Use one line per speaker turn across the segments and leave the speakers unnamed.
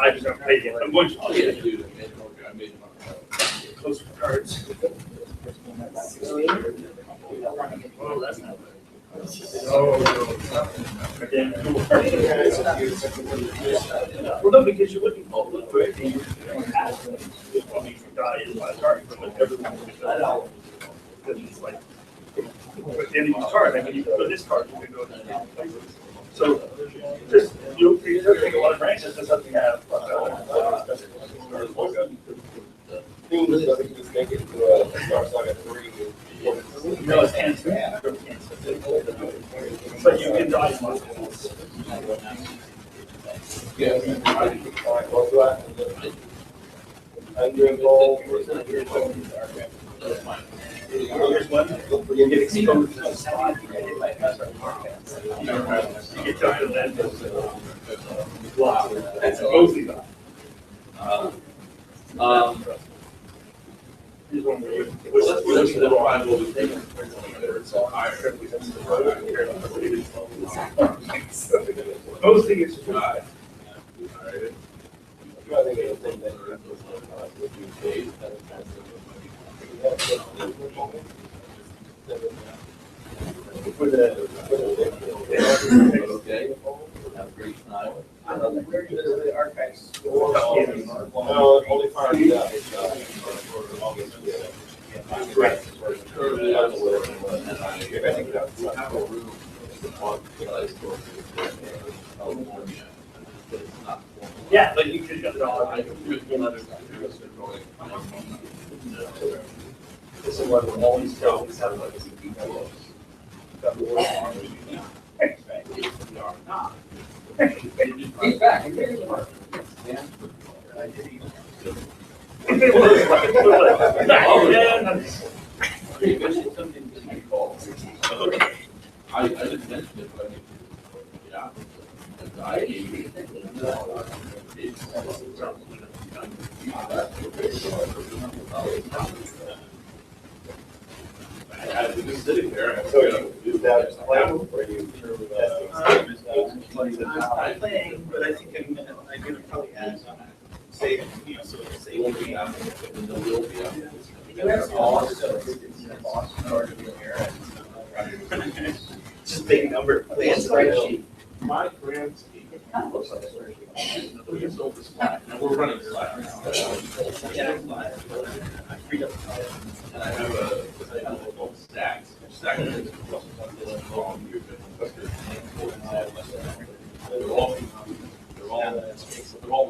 I just don't take it. I'm going to.
Oh, yeah, dude, I made
Close cards.
Oh, that's not bad.
Oh, again. Well, no, because you wouldn't call it quick. You probably die in my card, but everyone would die. Because it's like, but then each card, I mean, you put this card, you can go to different places. So, just, you'll take a lot of branches, just have to have.
Things doesn't just make it to a Star Saga 3.
No, it's cancer. But you can die multiples.
Yeah. What's that? 100 gold.
Here's one, you get exposed to the spot. You get jumped in that. Wow, that's mostly that. Here's one where
Let's find what we think.
mostly it's
Alright.
I think it's the thing that would you pay.
Okay. Have a great night.
I don't think we're going to the archives.
No, only fire it up.
Right.
Have a room.
Yeah, but you could shut it off. This is what all these jobs have like.
He's back.
I didn't mention it, but yeah. I've been sitting there.
So you do that plan where you
I'm playing, but I think I'm gonna probably add some save, so save.
Will be out. There will be out.
Just big number. Play a spreadsheet.
My friends. It kind of looks like a spreadsheet. It's over Slack. Now we're running Slack now.
Yeah, I freed up.
And I have a stacks. Stacks. They're all in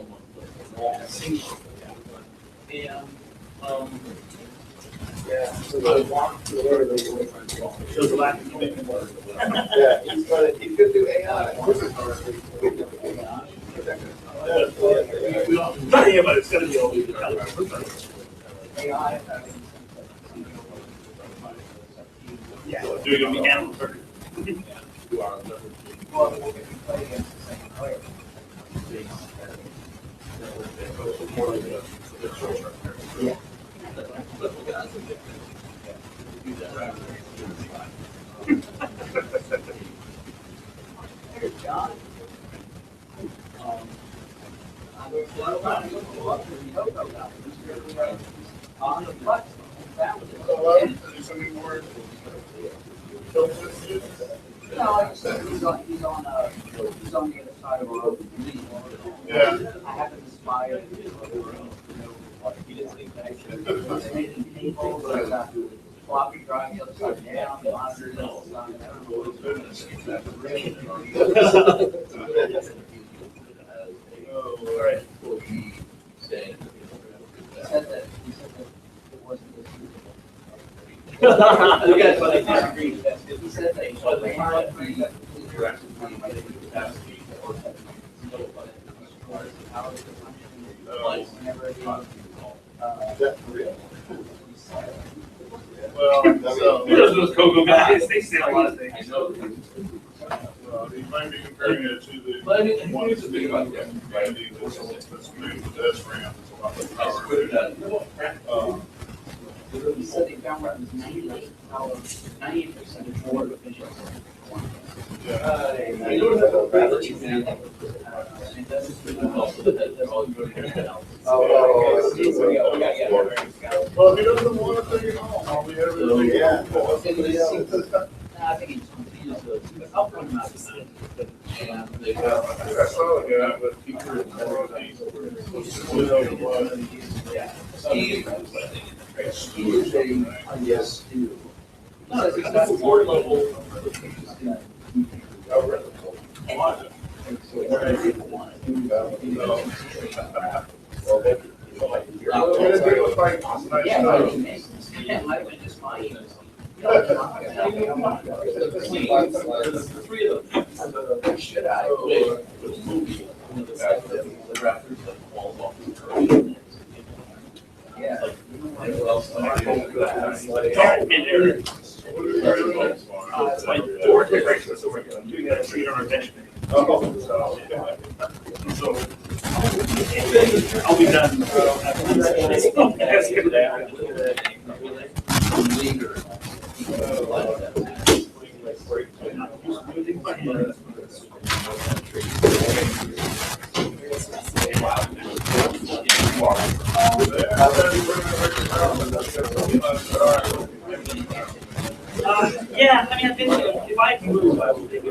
one place.
Yeah.
So the walk to where they go.
Shows the lack of commitment.
Yeah, he's gonna do AI.
Yeah, but it's gonna be all.
AI.
Yeah, doing a mechanical turn.
Well, we'll be playing against the same player. Yeah. Hey, John. On the flex. That was it.
There's something more.
No, he's on the other side of the road.
Yeah.
I haven't inspired. He didn't think that. It's making people, but floppy drive the other side down, the monitor the other side. I don't know what it's doing.
All right.
He said that it wasn't this. You guys, but I disagree. He said that.
Well, so, those cocoa guys, they say a lot of things.
You might be comparing it to the
But I mean,
one
here's
that's
the thing about that.
that's moved to this ramp. It's a lot of power.
He said they found out it was 98% more efficient.
Yeah.
And that's
Well, if he doesn't want to take it home, I'll be everything.
Yeah. I think he's. I'll put him out.
I saw a guy, but he couldn't.
Yes. No, it's got board level. Yeah, I went just fine. Should I? Yeah.
My board decorations, so we're doing that street on our bench. So I'll be done. Yeah, I mean, I think if I can move, I will do it.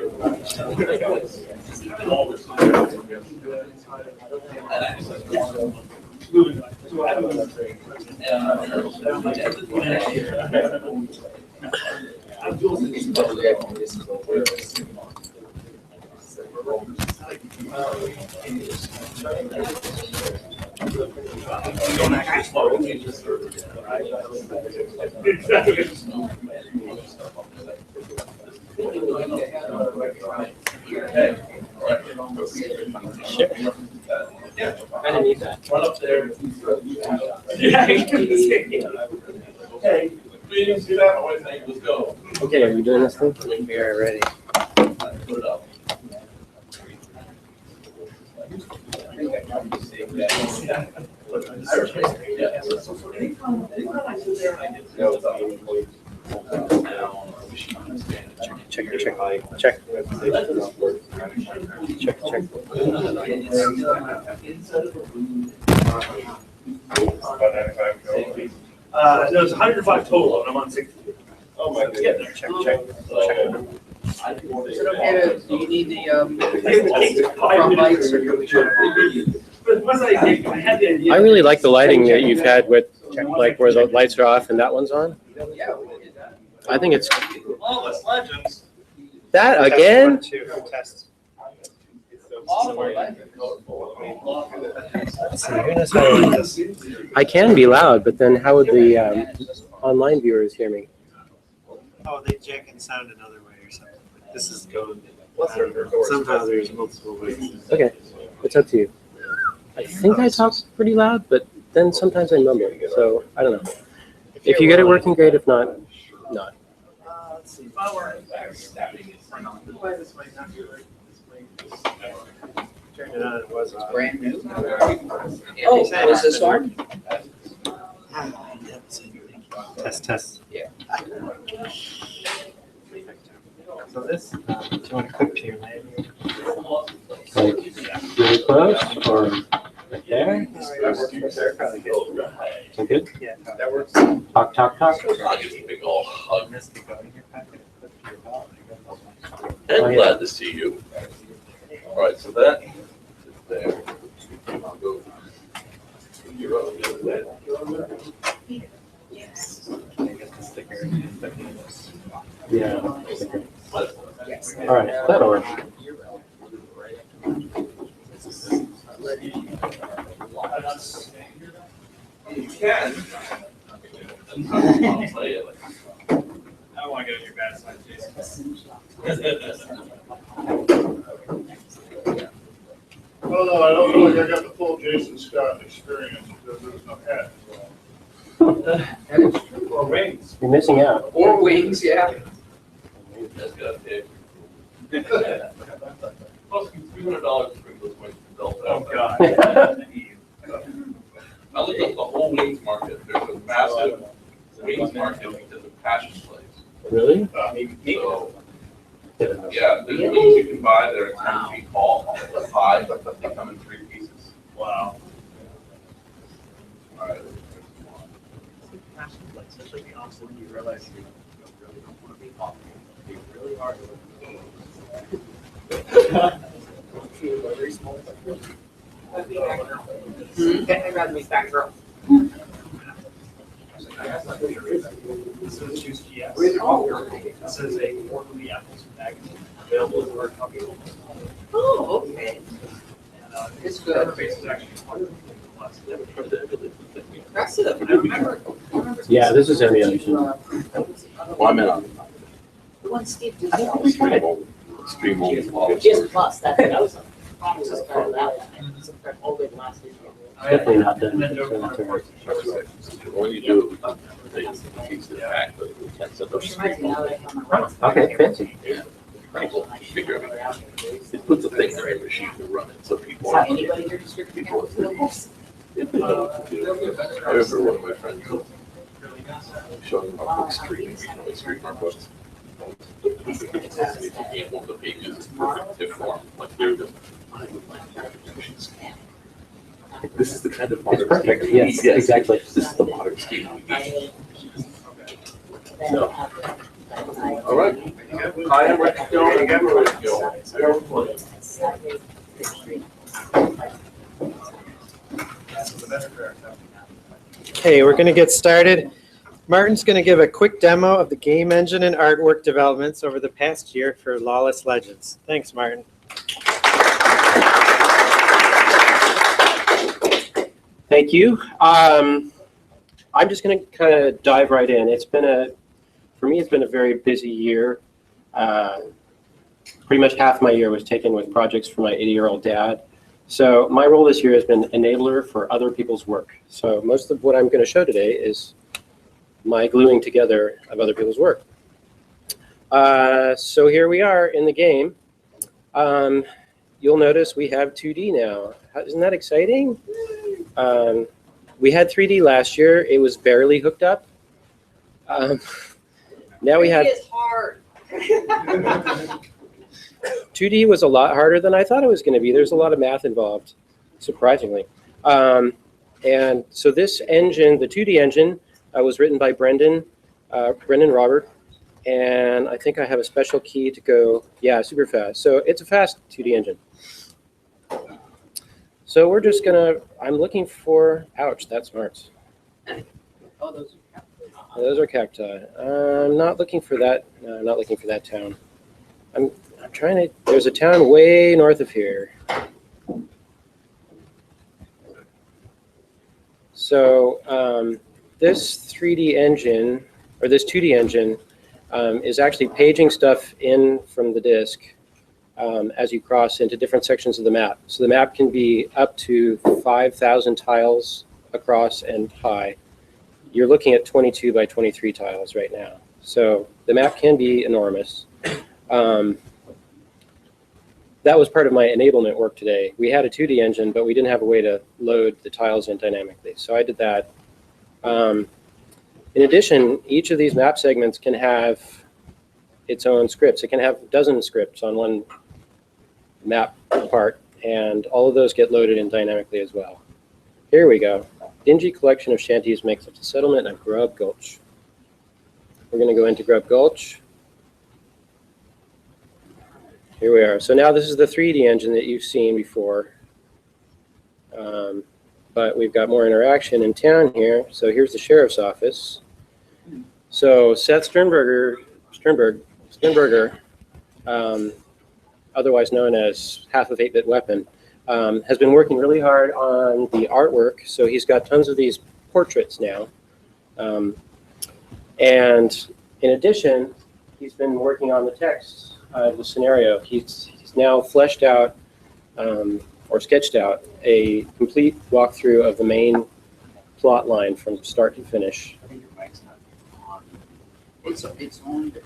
Don't actually slow.
I didn't need that.
Run up there.
Hey,
We didn't see that, my wife said, let's go.
Okay, are we doing this thing?
We are ready.
Put it up.
Check.
There's 105 total, and I'm on 60.
Oh, my
Yeah,
goodness.
check.
Do you need the,
It takes 5 minutes. But once I had the idea.
I really like the lighting that you've had with, like, where the lights are off and that one's on.
yeah, we did that.
I think it's
Lawless Legends.
that again. I can be loud, but then how would the online viewers hear me?
Oh, they jack in sound another way or something. This is going.
Somehow
Somehow there's multiple ways.
Okay, it's up to you. I think I talk pretty loud, but then sometimes I mumble, so I don't know. If you get it working, great. If not, not.
Let's see. If I were why this might not be right. This might turn it on. It was on.
Brand new.
Oh,
Was this one?
Test.
Yeah.
So this, do you want to click to your land?
Really close or right there?
Probably good.
So good?
Yeah.
That works.
Talk, talk, talk.
I'll give you a big ol' hug.
This could go in your pocket, clip to your belt, and
And
Oh, yeah.
glad to see you. All right, so that is there. I'll go. You're up to that.
get the sticker.
Yeah. All right, that'll work.
You can. I'll tell you, like,
I don't want to get on your bad side, Jason.
Oh, no, I don't feel like I got the full Jason Scott experience because there was no hat.
That is true.
Or rings.
You're missing out.
Or wings, yeah.
that's good, Dave. Plus, $300 to bring those wings to Delta.
Oh, God.
I looked up the whole wings market. There's a massive wings market because of passion plays.
Really?
So, yeah, there's wings you can buy that are 10 feet tall, 5, but they come in 3 pieces.
I'd rather be fat girl.
This is Juice GS. This is a quarterly apples magazine available as a hard copy.
Oh, okay.
And,
It's
the cover
good.
base is actually quite less.
Impressive. I remember.
Yeah, this is emulation.
Well, I'm in on
The one Steve did.
Stream only.
GS Plus, that's what I was. Promise us better that. It's all the last issue.
Definitely not
And then
done.
there are parts
When you do, they teach the fact that we can't set
Which
those
reminds me, now that I have my rights.
Okay, fancy.
people figure everything. It puts a thing in their machine to run it, so people.
How anybody here distributing apples to the wolves?
If they know what to do. I remember one of my friends showing him our book stream, we stream our books. One of the pages is perfect tip form, like they're just. This is the kind of modern.
It's perfect,
scheme we
yes,
need. Yes,
exactly.
This is the modern scheme we need. All right. I am ready to go. Again, we're ready to go.
Okay, we're gonna get started. Martin's gonna give a quick demo of the game engine and artwork developments over the past year for Lawless Legends. Thanks, Martin.
Thank you. I'm just going to kind of dive right in. For me, it's been a very busy year. Pretty much half my year was taken with projects for my 80-year-old dad. So my role this year has been enabler for other people's work. So most of what I'm going to show today is my gluing together of other people's work. So here we are in the game. You'll notice we have 2D now. Isn't that exciting? We had 3D last year. It was barely hooked up. Now we have.
It's hard.
2D was a lot harder than I thought it was going to be. There's a lot of math involved, surprisingly. And so this engine, the 2D engine, was written by Brendan Robert. And I think I have a special key to go, yeah, super fast. So it's a fast 2D engine. So we're just I'm looking for, ouch, that smarts.
Oh, those are.
Those are cacti. I'm not looking for that. No, I'm not looking for that town. I'm trying to, there's a town way north of here. So this 3D engine, or this 2D engine, is actually paging stuff in from the disk as you cross into different sections of the map. So the map can be up to 5,000 tiles across and high. You're looking at 22 by 23 tiles right now. So the map can be enormous. That was part of my enablement work today. We had a 2D engine, but we didn't have a way to load the tiles in dynamically. So I did that. In addition, each of these map segments can have its own scripts. It can have a dozen scripts on one map part, and all of those get loaded in dynamically as well. Here we go. Dingy collection of shanties makes up the settlement of Grub Gulch. We're going to go into Grub Gulch. Here we are. So now this is the 3D engine that you've seen before. But we've got more interaction in town here. So here's the sheriff's office. So Seth Sternberger, otherwise known as Half of 8-Bit Weapon, has been working really hard on the artwork. So he's got tons of these portraits now. And in addition, he's been working on the text of the scenario. He's now fleshed out or sketched out a complete walkthrough of the main plot line from start to finish.
I think your mic's not on. It's on, but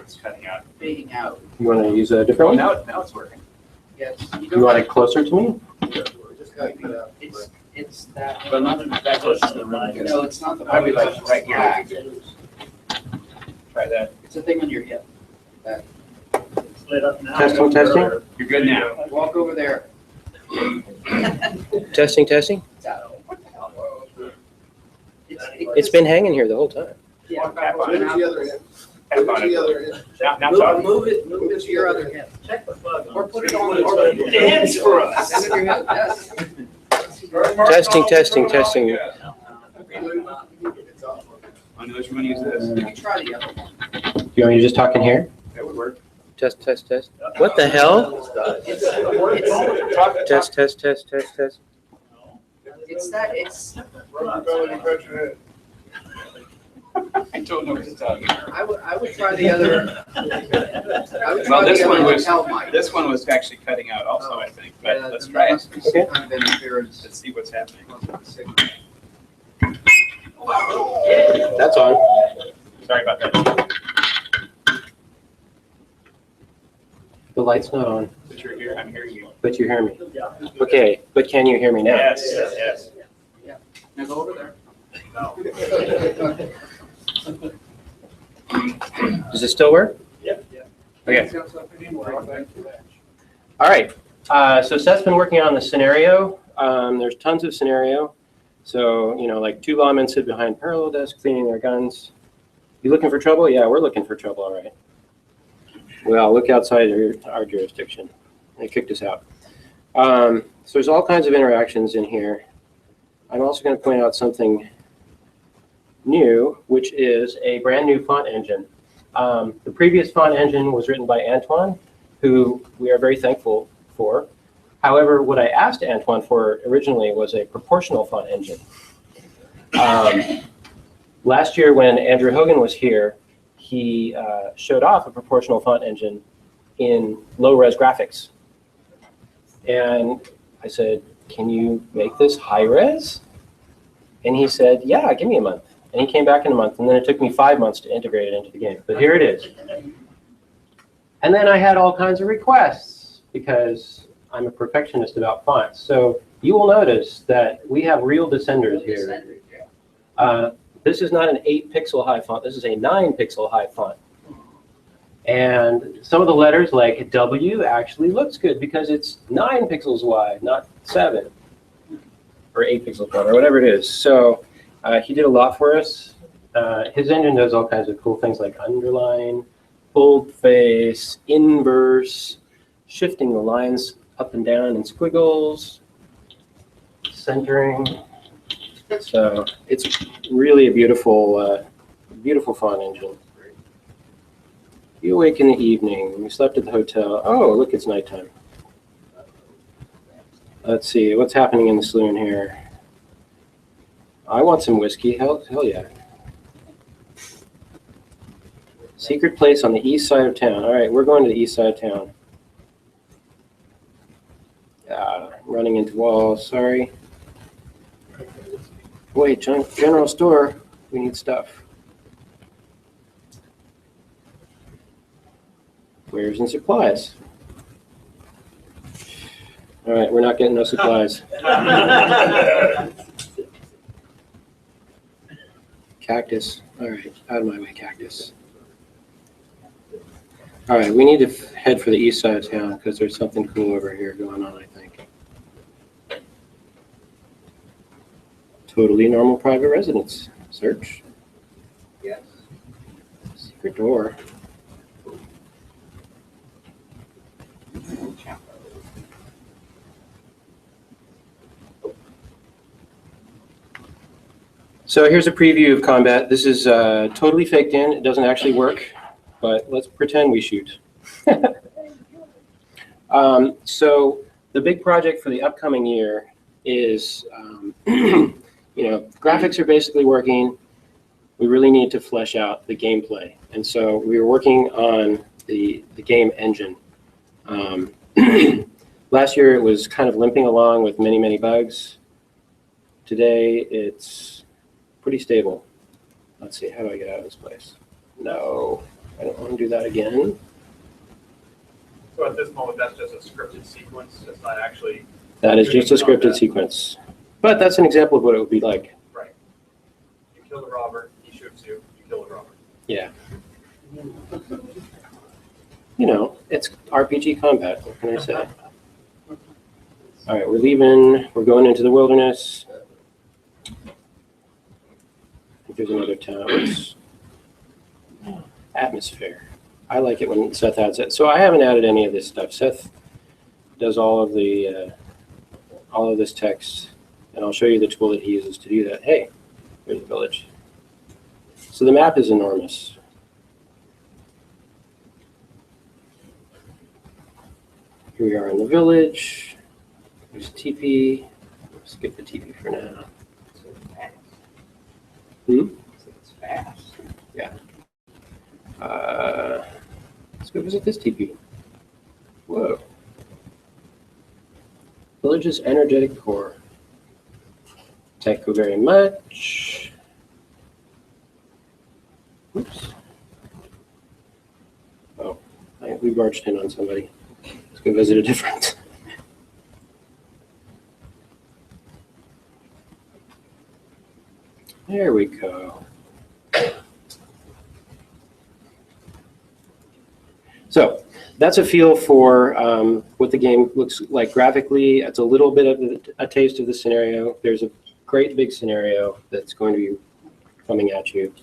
it's cutting out, fading out.
You want to use a different one?
Now it's working. Yes.
You want it closer to me?
It's that.
But not that close to the line.
No, it's not the.
Probably like right
here.
Try that.
It's a thing on your hip.
Split up now.
Testing, testing.
You're good now.
Walk over there.
Testing, testing.
It's
It's been hanging here the whole time.
Yeah.
Where's the other end?
Have on it. Now
Move,
talk.
move it to your other hand.
Check the plug.
Or put it on, or
Dance for us.
Stand with your hand, yes.
Testing.
I know what you want to use this.
Let me try the other one.
You want me to just talk in here?
That would work.
Test. What the hell?
It's
Test.
that,
I don't know what to tell you.
I would try the other.
Well, this one was,
lapel mic.
this one was actually cutting out also, I think, but
Yeah,
let's
there
try it.
must be some kind of interference.
Let's see what's happening.
That's on.
Sorry about that.
The light's not on,
But you're here, I'm hearing you.
but you hear me. Okay, but can you hear me now?
Yes.
Now go over there.
Does it still work?
Yep.
Okay. All right. So Seth's been working on the scenario. There's tons of scenario. So, like 2 lawmen sit behind parallel desk cleaning their guns. You looking for trouble? Yeah, we're looking for trouble, all right. Well, look outside our jurisdiction. They kicked us out. So there's all kinds of interactions in here. I'm also going to point out something new, which is a brand new font engine. The previous font engine was written by Antoine, who we are very thankful for. However, what I asked Antoine for originally was a proportional font engine. Last year when Andrew Hogan was here, he showed off a proportional font engine in low-res graphics. And I said, can you make this high-res? And he said, yeah, give me a month. And he came back in a month, and then it took me 5 months to integrate it into the game. But here it is. And then I had all kinds of requests because I'm a perfectionist about fonts. So you will notice that we have real descenders here. This is not an 8-pixel high font. This is a 9-pixel high font. And some of the letters like W actually looks good because it's 9 pixels wide, not 7 or 8 pixels wide or whatever it is. So he did a lot for us. His engine does all kinds of cool things like underline, boldface, inverse, shifting the lines up and down in squiggles, centering. So it's really a beautiful, beautiful font engine. You awake in the evening. We slept at the hotel. Oh, look, it's nighttime. Let's see, what's happening in the saloon here? I want some whiskey. Hell yeah. Secret place on the east side of town. All right, we're going to the east side of town. Running into walls, sorry. Wait, general store. We need stuff. Wares and supplies. All right, we're not getting no supplies. Cactus. All right, out of my way, cactus. All right, we need to head for the east side of town because there's something cool over here going on, I think. Totally normal private residence. Search.
Yes.
Secret door. So here's a preview of combat. This is totally faked in. It doesn't actually work, but let's pretend we shoot. So the big project for the upcoming year is, graphics are basically working. We really need to flesh out the gameplay. And so we were working on the game engine. Last year it was kind of limping along with many, many bugs. Today it's pretty stable. Let's see, how do I get out of this place? No, I don't want to do that again.
So at this moment, that's just a scripted sequence. It's not actually.
That is just a scripted sequence. But that's an example of what it would be like.
Right. You kill the robber, he shoots you, you kill the robber.
Yeah. It's RPG combat. What can I say? All right, we're leaving. We're going into the wilderness. I think there's another town. Atmosphere. I like it when Seth adds it. So I haven't added any of this stuff. Seth does all of this text, and I'll show you the tool that he uses to do that. Hey, there's the village. So the map is enormous. Here we are in the village. There's TP. Skip the TP for now.
It's fast.
Yeah. Let's go visit this TP. Whoa. Village's energetic core. Thank you very much. Oops. Oh, we barged in on somebody. Let's go visit a different. There we go. So that's a feel for what the game looks like graphically. It's a little bit of a taste of the scenario. There's a great big scenario that's going to be coming at you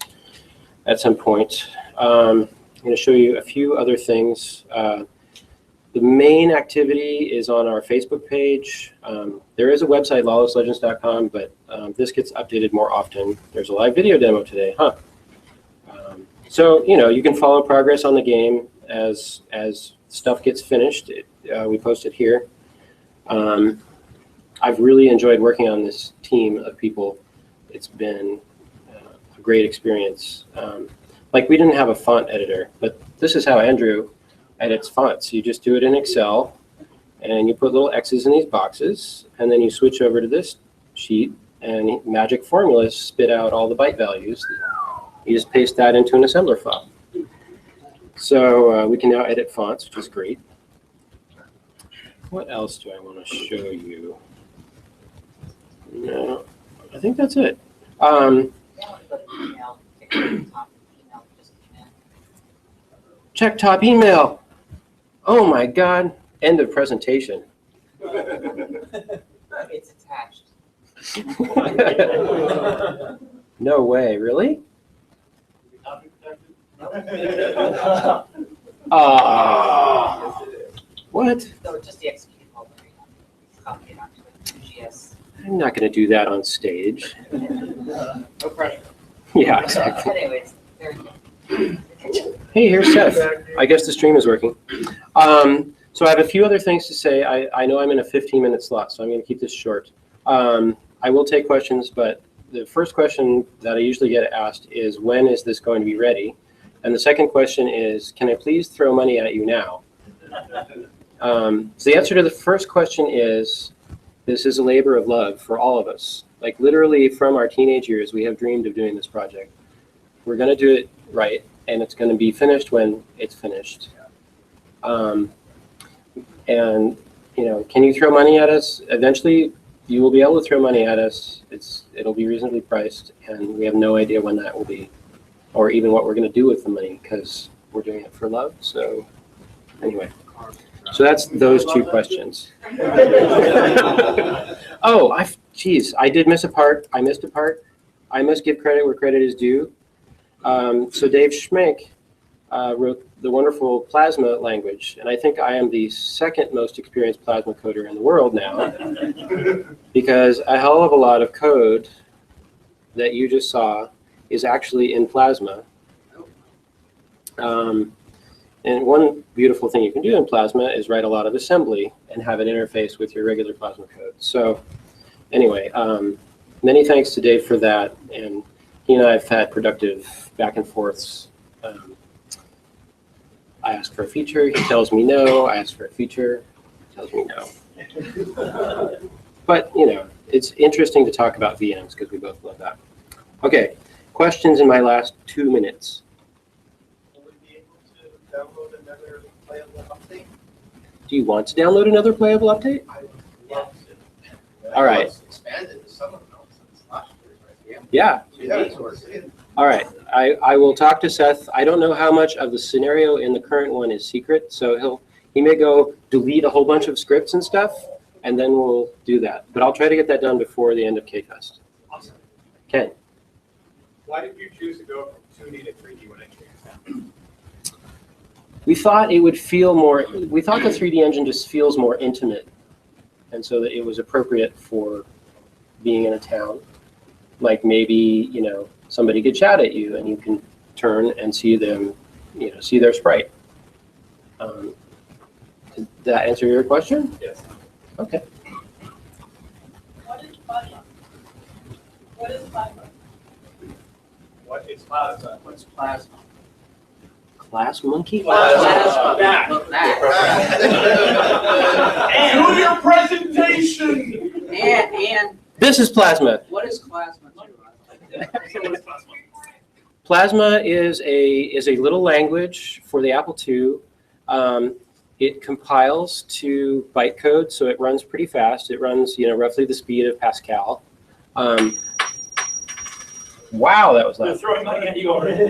at some point. I'm going to show you a few other things. The main activity is on our Facebook page. There is a website, lawlesslegends.com, but this gets updated more often. There's a live video demo today, huh? So, you can follow progress on the game as stuff gets finished. We post it here. I've really enjoyed working on this team of people. It's been a great experience. Like, we didn't have a font editor, but this is how Andrew edits fonts. You just do it in Excel, and you put little X's in these boxes, and then you switch over to this sheet, and magic formulas spit out all the byte values. You just paste that into an assembler file. So we can now edit fonts, which is great. What else do I want to show you? No, I think that's it. Check top email. Oh my God. End of presentation.
It's attached.
No way, really? What?
So just the executed mode. Copy it onto it. GS.
I'm not going to do that on stage.
No pressure.
Yeah, exactly.
Anyways, there you go.
Hey, here's Seth. I guess the stream is working. So I have a few other things to say. I know I'm in a 15-minute slot, so I'm going to keep this short. I will take questions, but the first question that I usually get asked is, when is this going to be ready? And the second question is, can I please throw money at you now? So the answer to the first question is, this is a labor of love for all of us. Like, literally from our teenage years, we have dreamed of doing this project. We're going to do it right, and it's going to be finished when it's finished. And, can you throw money at us? Eventually, you will be able to throw money at us. It'll be reasonably priced, and we have no idea when that will be, or even what we're going to do with the money, because we're doing it for love. So anyway, so that's those two questions. Oh, geez, I did miss a part. I missed a part. I must give credit where credit is due. So Dave Schmenk wrote the wonderful Plasma language, and I think I am the second most experienced Plasma coder in the world now, because a hell of a lot of code that you just saw is actually in Plasma. And one beautiful thing you can do in Plasma is write a lot of assembly and have it interface with your regular Plasma code. So anyway, many thanks to Dave for that, and he and I have had productive back and forths. I ask for a feature, he tells me no. I ask for a feature, he tells me no. But, it's interesting to talk about VMs because we both love that. Okay, questions in my last 2 minutes.
Will we be able to download another playable update?
Do you want to download another playable update?
I would love to.
All right.
Expanded to some of them since last year, right?
Yeah.
Yeah.
All right. I will talk to Seth. I don't know how much of the scenario in the current one is secret, so he may go delete a whole bunch of scripts and stuff, and then we'll do that. But I'll try to get that done before the end of KFest.
Awesome.
Ken.
Why did you choose to go from 2D to 3D when it
We thought it would feel more. We thought the 3D engine just feels more intimate, and so that it was appropriate for being in a town. Like maybe somebody could shout at you, and you can turn and see them, see their sprite. Did that answer your question?
Yes.
Okay.
What is plasma? What is plasma?
What is plasma?
What's plasma?
Class monkey?
Plasma.
That.
Look, that.
Do your presentation!
And
This is plasma.
what is plasma?
Plasma is a little language for the Apple II. It compiles to bytecode, so it runs pretty fast. It runs, roughly the speed of Pascal. Wow, that was
You're
loud.
throwing money at you already.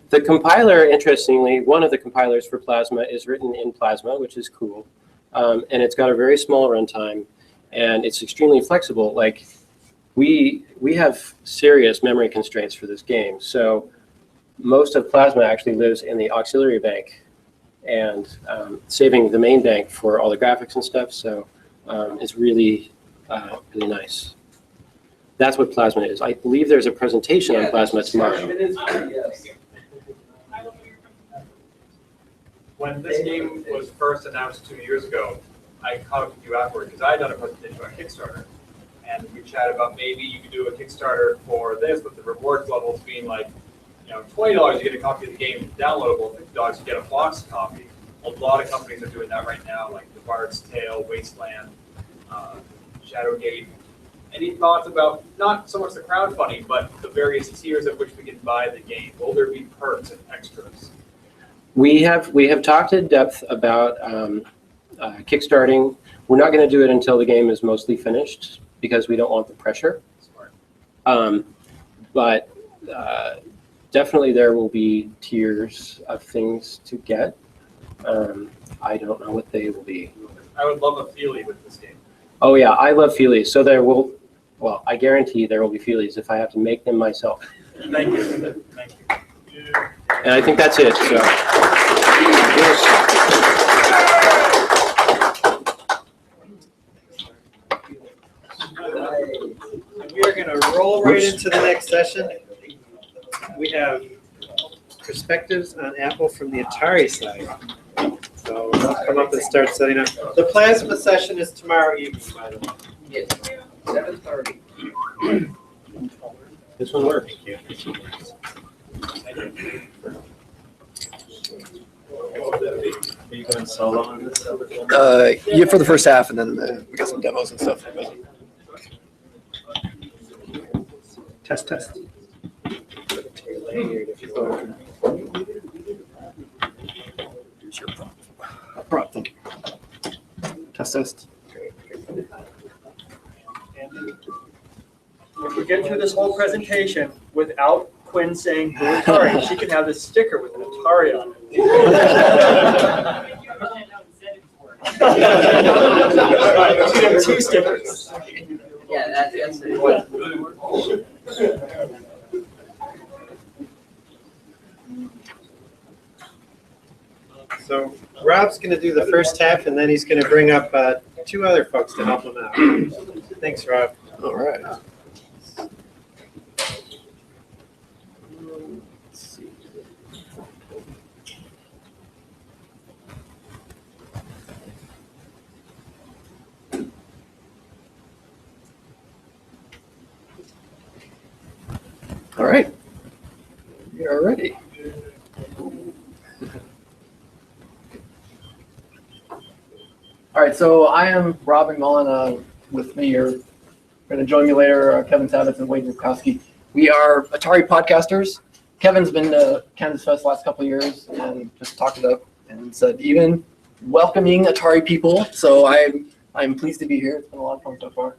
The compiler, interestingly, one of the compilers for Plasma is written in Plasma, which is cool. And it's got a very small runtime, and it's extremely flexible. Like, we have serious memory constraints for this game. So most of Plasma actually lives in the auxiliary bank and saving the main bank for all the graphics and stuff. So it's really, really nice. That's what Plasma is. I believe there's a presentation on Plasma tomorrow.
It is, yes.
When this game was first announced 2 years ago, I caught up with you afterward because I had done a presentation on Kickstarter. And we chatted about maybe you could do a Kickstarter for this, with the rewards levels being like, $20 you get a copy of the game downloadable, $50 you get a box copy. A lot of companies are doing that right now, like The Bard's Tale, Wasteland, Shadowgate. Any thoughts about not so much the crowdfunding, but the various tiers at which we can buy the game? Will there be perks and extras?
We have talked in depth about kickstarting. We're not going to do it until the game is mostly finished because we don't want the pressure.
Smart.
But definitely there will be tiers of things to get. I don't know what they will be.
I would love a feelie with this game.
Oh yeah, I love feelies. So there will, well, I guarantee there will be feelies if I have to make them myself.
Thank you. Thank you.
And I think that's it. So.
We are going to roll right into the next session. We have perspectives on Apple from the Atari side. So let's come up and start setting up. The Plasma session is tomorrow evening, by the way.
Yes. 7:30.
This one works.
Are you going solo on this?
Yeah, for the first half, and then we got some demos and stuff. Test. Prop, thank you. Test.
If we get through this whole presentation without Quinn saying "Boo Atari," she can have this sticker with an Atari on it. She can have 2 stickers.
Yeah, that's it.
So Rob's going to do the first half, and then he's going to bring up 2 other folks to help him out. Thanks, Rob.
All right. All right. We are ready. All right, so I am Rob McMullen. With me are going to join me later, Kevin Savetz and Wade Rukowski. We are Atari podcasters. Kevin's been to KansasFest the last couple of years and just talked it up and said even welcoming Atari people. So I'm pleased to be here. It's been a lot of fun so far.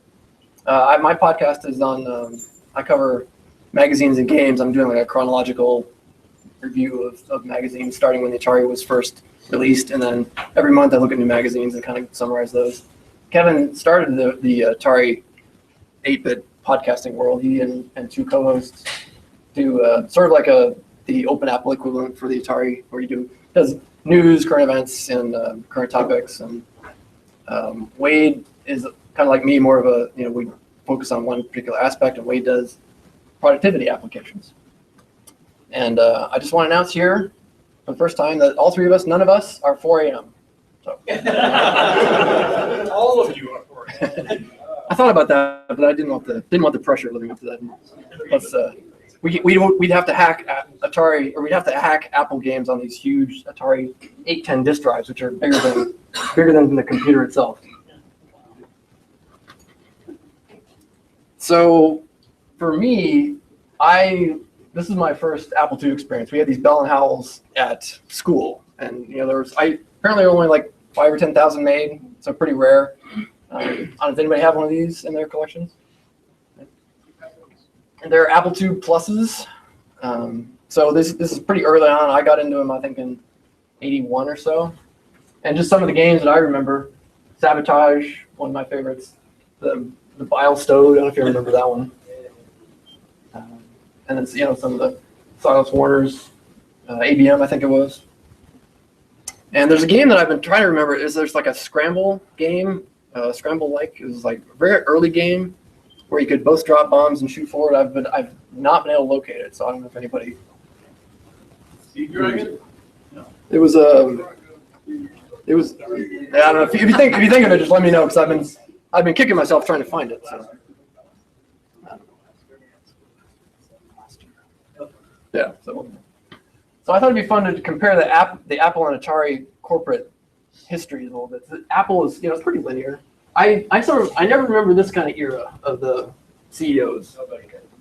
My podcast is on. I cover magazines and games. I'm doing like a chronological review of magazines, starting when the Atari was first released, and then every month I look at new magazines and kind of summarize those. Kevin started the Atari 8-bit podcasting world. He and 2 co-hosts do sort of like the the open Apple equivalent for the Atari, where does news, current events, and current topics. And Wade is kind of like me, more of a, we focus on one particular aspect, and Wade does productivity applications. And I just want to announce here for the first time that all three of us, none of us are 4 a.m. So.
All of you are 4 a.m.
I thought about that, but I didn't want the pressure of living up to that. Plus, we'd have to hack Atari, or we'd have to hack Apple games on these huge Atari 810 disk drives, which are bigger than the computer itself. So, for me, this is my first Apple II experience. We had these Bell and Howells at school, and apparently only like 5,000 or 10,000 made, so pretty rare. Does anybody have one of these in their collections? And they're Apple II Pluses. So this is pretty early on. I got into them, I think, in '81 or so. And just some of the games that I remember: Sabotage, one of my favorites. The Bile Stove, I don't know if you remember that one. And then some of the Silas Warner's, ABM, I think it was. And there's a game that I've been trying to remember. There's like a scramble game, scramble-like. It was like a very early game where you could both drop bombs and shoot forward. I've not been able to locate it, so I don't know if anybody.
Speed Dragon?
It was I don't know if you think of it, just let me know, because I've been kicking myself trying to find it. So. Yeah. So I thought it'd be fun to compare the Apple and Atari corporate history a little bit. Apple is it's pretty linear. I never remember this kind of era of the CEOs.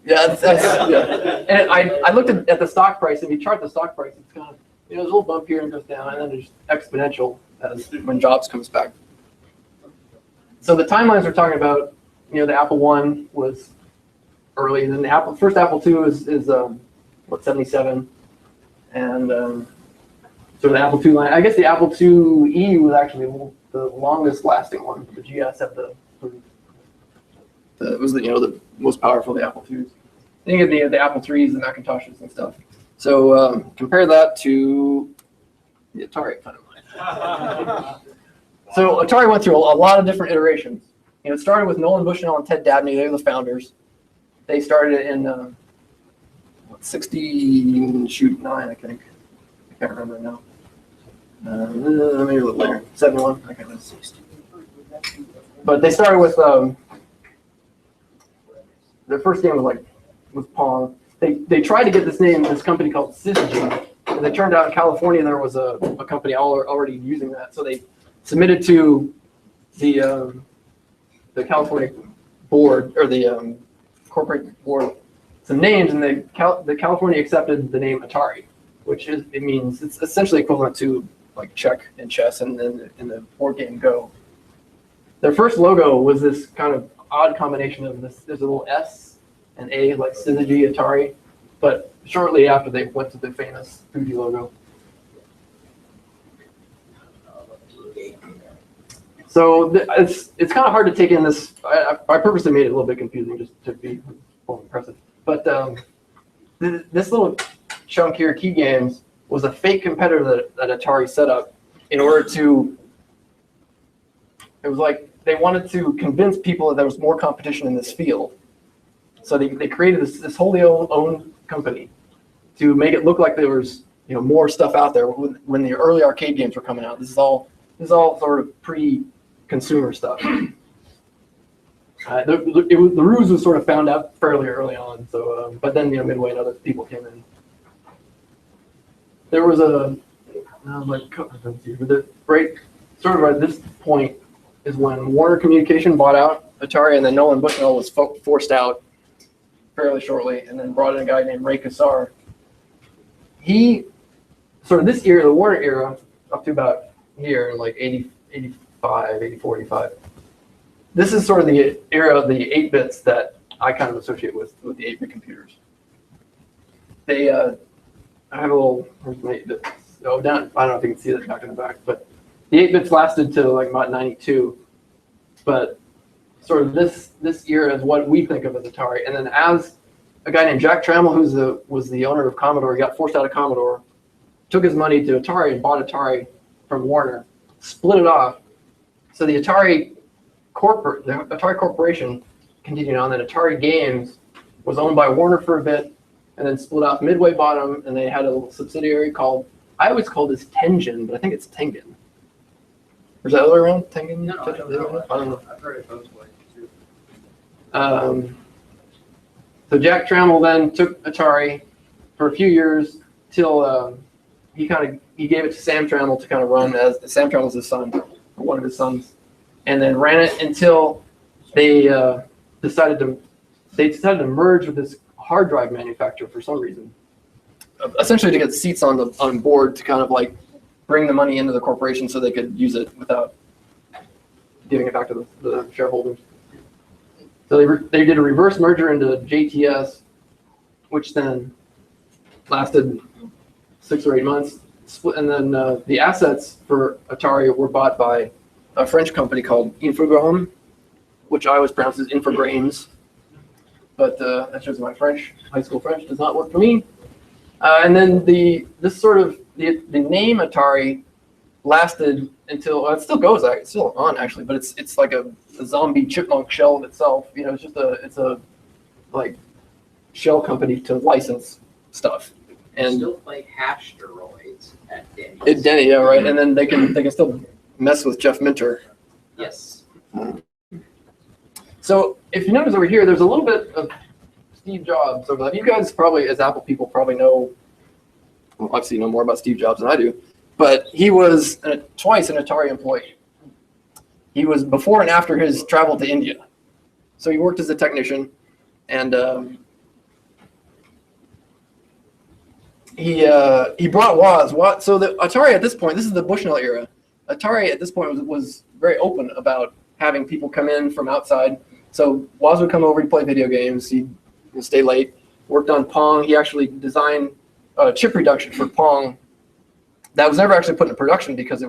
Yeah, yeah. And I looked at the stock price, and if you chart the stock price, it's kind of there's a little bump here and goes down, and then there's exponential when Jobs comes back. So the timelines we're talking about, the Apple I was early, and then the first Apple II is 77, and so the Apple II line. I guess the Apple IIe was actually the longest lasting one. The GS had the most powerful of the Apple IIs. Then you get the Apple IIIs, the Macintoshes, and stuff. So compare that to the Atari timeline. So Atari went through a lot of different iterations. It started with Nolan Bushnell and Ted Dabney. They were the founders. They started it in 69, I think. I can't remember now. Maybe a little later. 71, I can't remember. But they started with their first game was Pong. They tried to get this company called Syzygy. And it turned out in California there was a company already using that. So they submitted to the California board, or the corporate board, some names, and the California accepted the name Atari, it's essentially equivalent to like check in chess and then in the board game Go. Their first logo was this kind of odd combination of there's a little S and A, like Syzygy Atari, but shortly after they went to the famous Fuji logo. So it's kind of hard to take in this. I purposely made it a little bit confusing just to be more impressive. But this little chunk here, Key Games, was a fake competitor that Atari set up in order to. It was like they wanted to convince people that there was more competition in this field. So they created this wholly owned company to make it look like there was more stuff out there when the early arcade games were coming out. This is all sort of pre-consumer stuff. The ruse was sort of found out fairly early on. So, but then Midway and other people came in. There was right at this point is when Warner Communication bought out Atari, and then Nolan Bushnell was forced out fairly shortly, and then brought in a guy named Ray Kassar. He sort of this era, the Warner era, up to about here, like 84, 85. This is sort of the era of the 8-bits that I kind of associate with the 8-bit computers. They, I have a little, where's my 8-bits? Oh, down, I don't know if you can see that back in the back, but the 8-bits lasted till like about 92. But sort of this era is what we think of as Atari. And then as a guy named Jack Trammell, was the owner of Commodore. He got forced out of Commodore, took his money to Atari and bought Atari from Warner, split it off. So the Atari Corporation continued on. Then Atari Games was owned by Warner for a bit, and then split off. Midway bought them, and they had a little subsidiary called, I always call this Tengen, but I think it's Tengen. Or is that the other way around? Tengen?
No, I don't know.
I don't know.
I've heard it both ways too.
So Jack Trammell then took Atari for a few years till he gave it to Sam Trammell to kind of run, as Sam Trammell's his son, or one of his sons, and then ran it until they decided to merge with this hard drive manufacturer for some reason, essentially to get seats on board to kind of like bring the money into the corporation so they could use it without giving it back to the shareholders. So they did a reverse merger into JTS, which then lasted 6 or 8 months. And then the assets for Atari were bought by a French company called Infogrames, which I always pronounce as Infogrames. But that shows my French, high school French does not work for me. And then the name Atari lasted until, well, it still goes, it's still on actually, but it's like a zombie chipmunk shell of itself. You know, it's a like shell company to license stuff. And
Still play Hashsteroids at Denny's.
At Denny, yeah, right. And then they can still mess with Jeff Minter.
Yes.
So if you notice over here, there's a little bit of Steve Jobs over there. You guys probably, as Apple people, probably know, well, obviously know more about Steve Jobs than I do, but he was twice an Atari employee. He was before and after his travel to India. So he worked as a technician, and he brought Woz. So the Atari at this point, this is the Bushnell era. Atari at this point was very open about having people come in from outside. So Woz would come over, he'd play video games, he'd stay late, worked on Pong. He actually designed chip reduction for Pong that was never actually put into production because it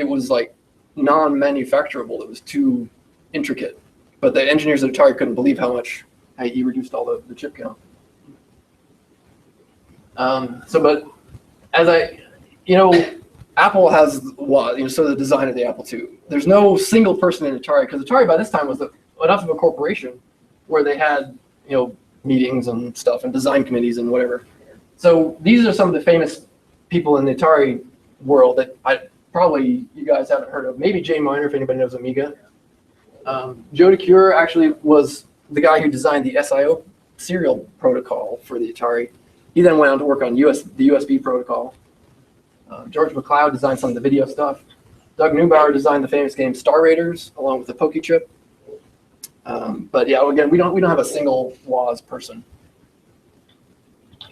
was like non-manufacturable. It was too intricate. But the engineers at Atari couldn't believe how much he reduced all the chip count. But as Apple has so the design of the Apple II. There's no single person in Atari, because Atari by this time was enough of a corporation where they had meetings and stuff and design committees and whatever. So these are some of the famous people in the Atari world that you guys haven't heard of. Maybe Jay Miner, if anybody knows Amiga. Joe DeCure actually was the guy who designed the SIO serial protocol for the Atari. He then went on to work on the USB protocol. George McLeod designed some of the video stuff. Doug Neubauer designed the famous game Star Raiders along with the Poke Chip. But yeah, again, we don't have a single Woz person.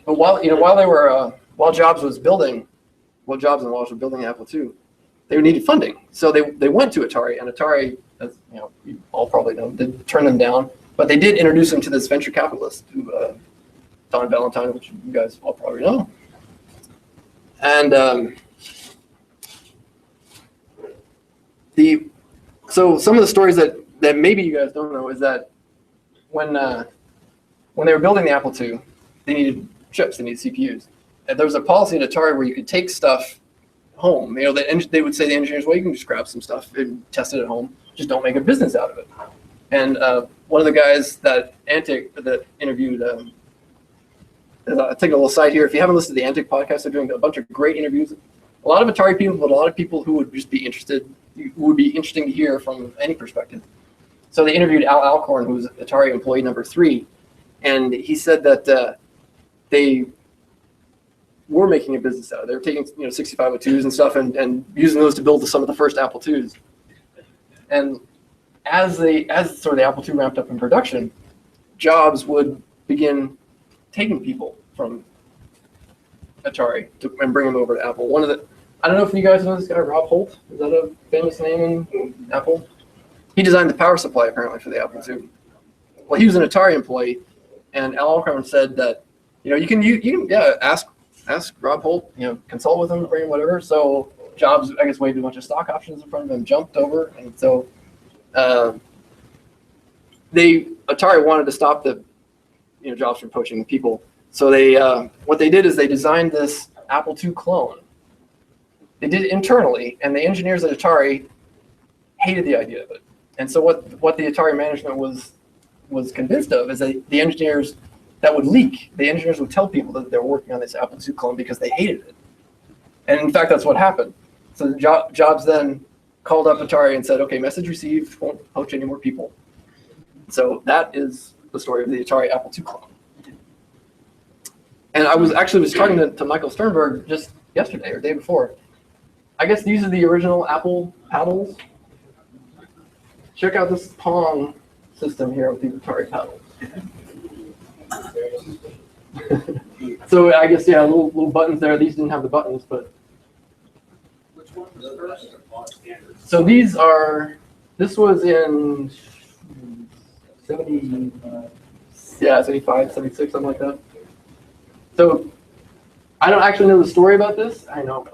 But while Jobs and Woz were building Apple II, they needed funding, so they went to Atari, and Atari, as you all probably know, did turn them down, but they did introduce them to this venture capitalist, Don Valentine, which you guys all probably know. And so some of the stories that maybe you guys don't know is that when they were building the Apple II, they needed chips, they needed CPUs. And there was a policy at Atari where you could take stuff home. They would say to the engineers, well, you can just grab some stuff and test it at home. Just don't make a business out of it. And one of the guys that interviewed, I'll take a little side here. If you haven't listened to the Antic podcast, they're doing a bunch of great interviews. A lot of Atari people, but a lot of people who would just be would be interesting to hear from any perspective. So they interviewed Al Alcorn, who was Atari employee number 3, and he said that they were making a business out of it. They were taking 6502s and stuff and using those to build some of the first Apple IIs. And as the Apple II ramped up in production, Jobs would begin taking people from Atari and bring them over to Apple. I don't know if you guys know this guy, Rob Holt. Is that a famous name in Apple? He designed the power supply apparently for the Apple II. Well, he was an Atari employee, and Al Alcorn said that you can ask Rob Holt, consult with him, bring him whatever. So Jobs, I guess, waved a bunch of stock options in front of him, jumped over, and so Atari wanted to stop the jobs from poaching people. So they what they did is they designed this Apple II clone. They did it internally, and the engineers at Atari hated the idea of it. And so what the Atari management was convinced of is that the engineers that would leak, the engineers would tell people that they were working on this Apple II clone because they hated it. And in fact, that's what happened. So Jobs then called up Atari and said, okay, message received, won't poach any more people. So that is the story of the Atari Apple II clone. And I was talking to Michael Sternberg just yesterday or day before. I guess these are the original Apple paddles. Check out this Pong system here with these Atari paddles. So I guess, yeah, little buttons there. These didn't have the buttons, but.
Which one was first?
So this was in 70, 75, 76, something like that. So I don't actually know the story about this. I know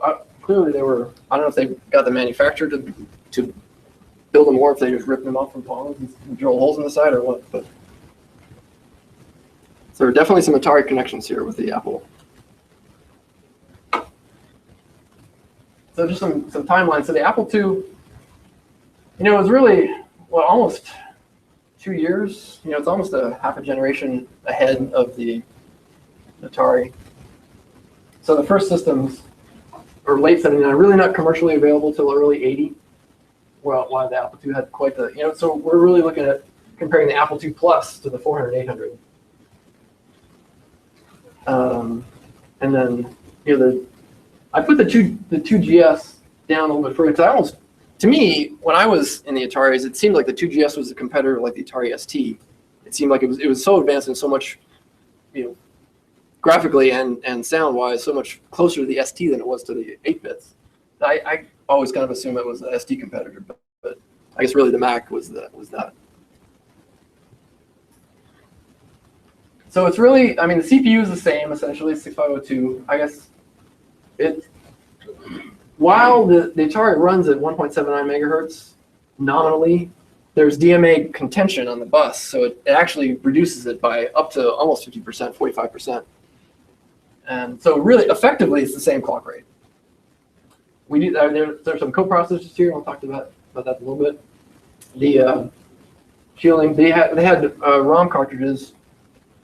clearly they were, I don't know if they got the manufacturer to build them or if they just ripped them off from Pong and drill holes in the side or what. But so there are definitely some Atari connections here with the Apple. So just some timelines. So the Apple II, it was really, almost 2 years. It's almost a half a generation ahead of the Atari. So the first systems, or late 79, really not commercially available till early 80. Well, while the Apple II had quite the, so we're really looking at comparing the Apple II Plus to the 400 and 800. And then, I put the two GS down a little bit further because to me, when I was in the Ataris, it seemed like the 2GS was a competitor like the Atari ST. It seemed like it was so advanced and so much, graphically and sound-wise, so much closer to the ST than it was to the 8-bits. I always kind of assumed it was the ST competitor, but I guess really the Mac was that. So it's really, the CPU is the same, essentially, 6502. I guess while the Atari runs at 1.79 megahertz nominally, there's DMA contention on the bus, so it actually reduces it by up to almost 50%, 45%. And so really, effectively, it's the same clock rate. We do there's some coprocessors here. I'll talk about that a little bit. The shielding, they had ROM cartridges.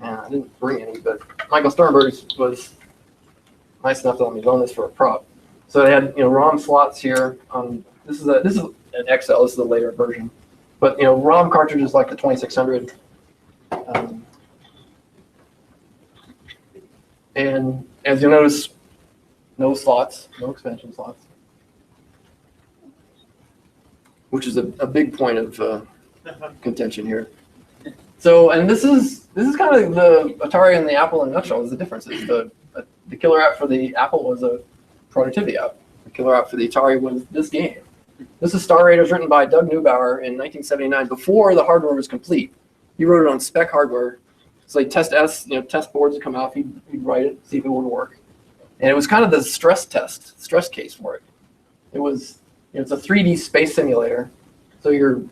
I didn't bring any, but Michael Sternberg was nice enough to let me loan this for a prop. So they had ROM slots here. This is an XL. This is the later version, but ROM cartridges like the 2600. And as you'll notice, no slots, no expansion slots, which is a big point of contention here. So, and this is kind of the Atari and the Apple in a nutshell. Is the differences. The killer app for the Apple was a productivity app. The killer app for the Atari was this game. This is Star Raiders, written by Doug Neubauer in 1979, before the hardware was complete. He wrote it on spec hardware. It's like test boards would come out. He'd write it, see if it would work. And it was kind of the stress case for it. It was, it's a 3D space simulator. So you're,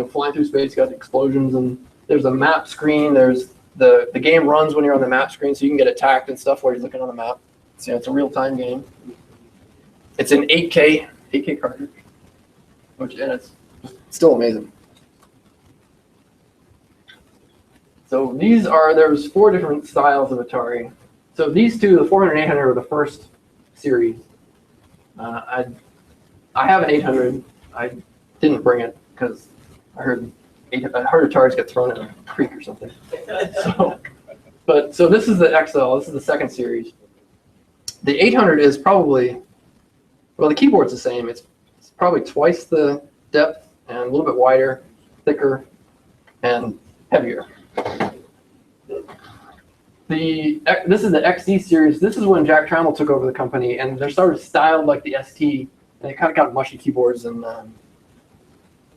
flying through space, you got explosions, and there's a map screen. There's the game runs when you're on the map screen, so you can get attacked and stuff while you're looking on the map. So, it's a real-time game. It's an 8K cartridge, and it's still amazing. So there's 4 different styles of Atari. So these two, the 400 and 800, are the first series. I have an 800. I didn't bring it because I heard Ataris get thrown in a creek or something. So this is the XL. This is the second series. The 800 is probably, the keyboard's the same. It's probably twice the depth and a little bit wider, thicker, and heavier. This is the XD series. This is when Jack Trammell took over the company, and they're sort of styled like the ST, and they kind of got mushy keyboards, and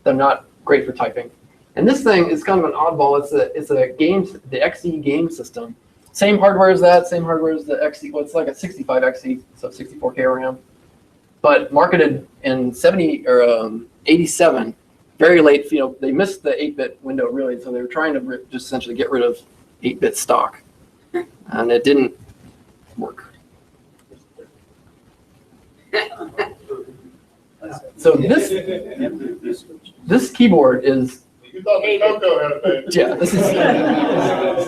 they're not great for typing. And this thing is kind of an oddball. It's the XE game system. Same hardware as that. Same hardware as the XE. Well, it's like a 65 XE, so 64K RAM, but marketed in 87. Very late. They missed the 8-bit window really, so they were trying to just essentially get rid of 8-bit stock, and it didn't work. So this keyboard is,
You thought the Coco had a baby.
yeah, this is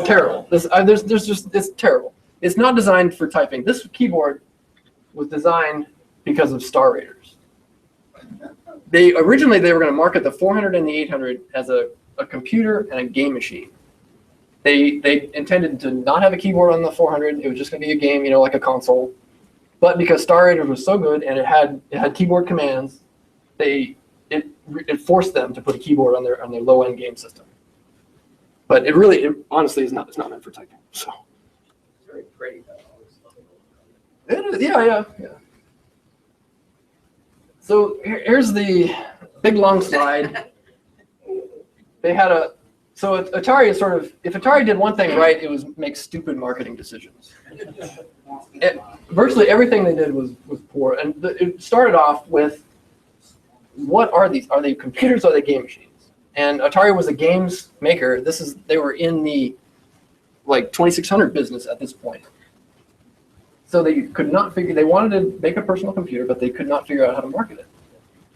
terrible. It's terrible. It's not designed for typing. This keyboard was designed because of Star Raiders. Originally they were going to market the 400 and the 800 as a computer and a game machine. They intended to not have a keyboard on the 400. It was just going to be a game, like a console. But because Star Raiders was so good and it had keyboard commands, it forced them to put a keyboard on their low end game system. But it honestly is not. It's not meant for typing. So.
It's very pretty though.
Yeah. So here's the big long slide. So Atari is sort of, if Atari did one thing right, it was make stupid marketing decisions. Virtually everything they did was poor. And it started off with, what are these? Are they computers or are they game machines? And Atari was a games maker. They were in the 2600 business at this point. So they could not they wanted to make a personal computer, but they could not figure out how to market it.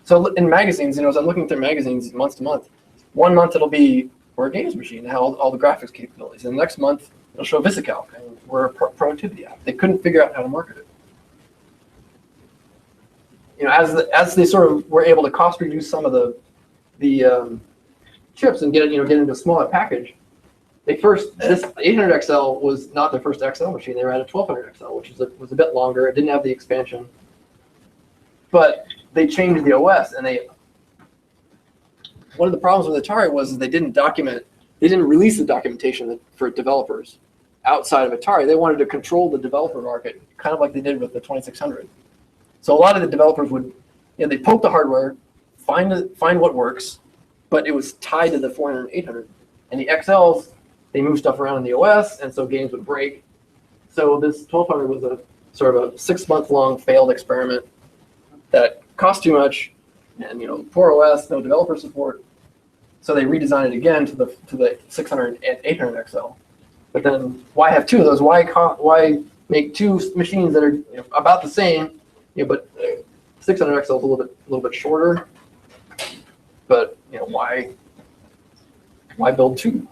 So in magazines, as I'm looking through magazines month to month, one month it'll be, we're a games machine, it has all the graphics capabilities. And the next month it'll show VisiCalc, and we're a productivity app. They couldn't figure out how to market it. As they sort of were able to cost reduce some of the chips and get into a smaller package, this 800 XL was not their first XL machine. They ran a 1200 XL, which was a bit longer. It didn't have the expansion, but they changed the OS. And one of the problems with Atari was they didn't release the documentation for developers outside of Atari. They wanted to control the developer market, kind of like they did with the 2600. So a lot of the developers would, they poke the hardware, find what works, but it was tied to the 400 and 800. And the XLs, they move stuff around in the OS, and so games would break. So this 1200 was a sort of a 6-month-long failed experiment that cost too much, and poor OS, no developer support. So they redesigned it again to the 600 and 800 XL. But then why have two of those? Why make two machines that are about the same? But 600 XL is a little bit shorter. But why build two?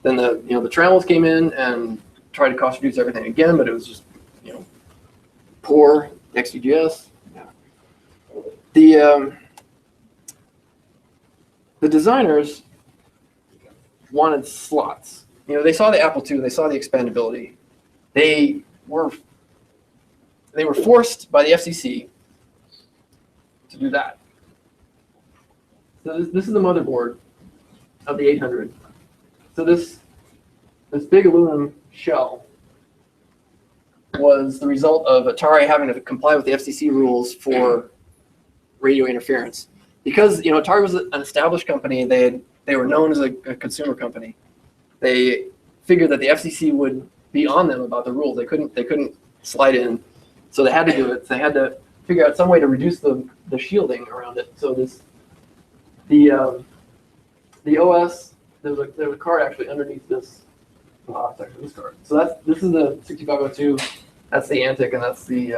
Then the Trammels came in and tried to cost reduce everything again, but it was just poor XUGS. Yeah. The designers wanted slots. They saw the Apple II, they saw the expandability. They were forced by the FCC to do that. So this is the motherboard of the 800. So this big aluminum shell was the result of Atari having to comply with the FCC rules for radio interference. Because Atari was an established company, they were known as a consumer company. They figured that the FCC would be on them about the rules. They couldn't slide in, so they had to do it. So they had to figure out some way to reduce the shielding around it. So the OS, there's a card actually underneath this. Oh, it's actually this card. So this is the 6502. That's the Antic, and that's the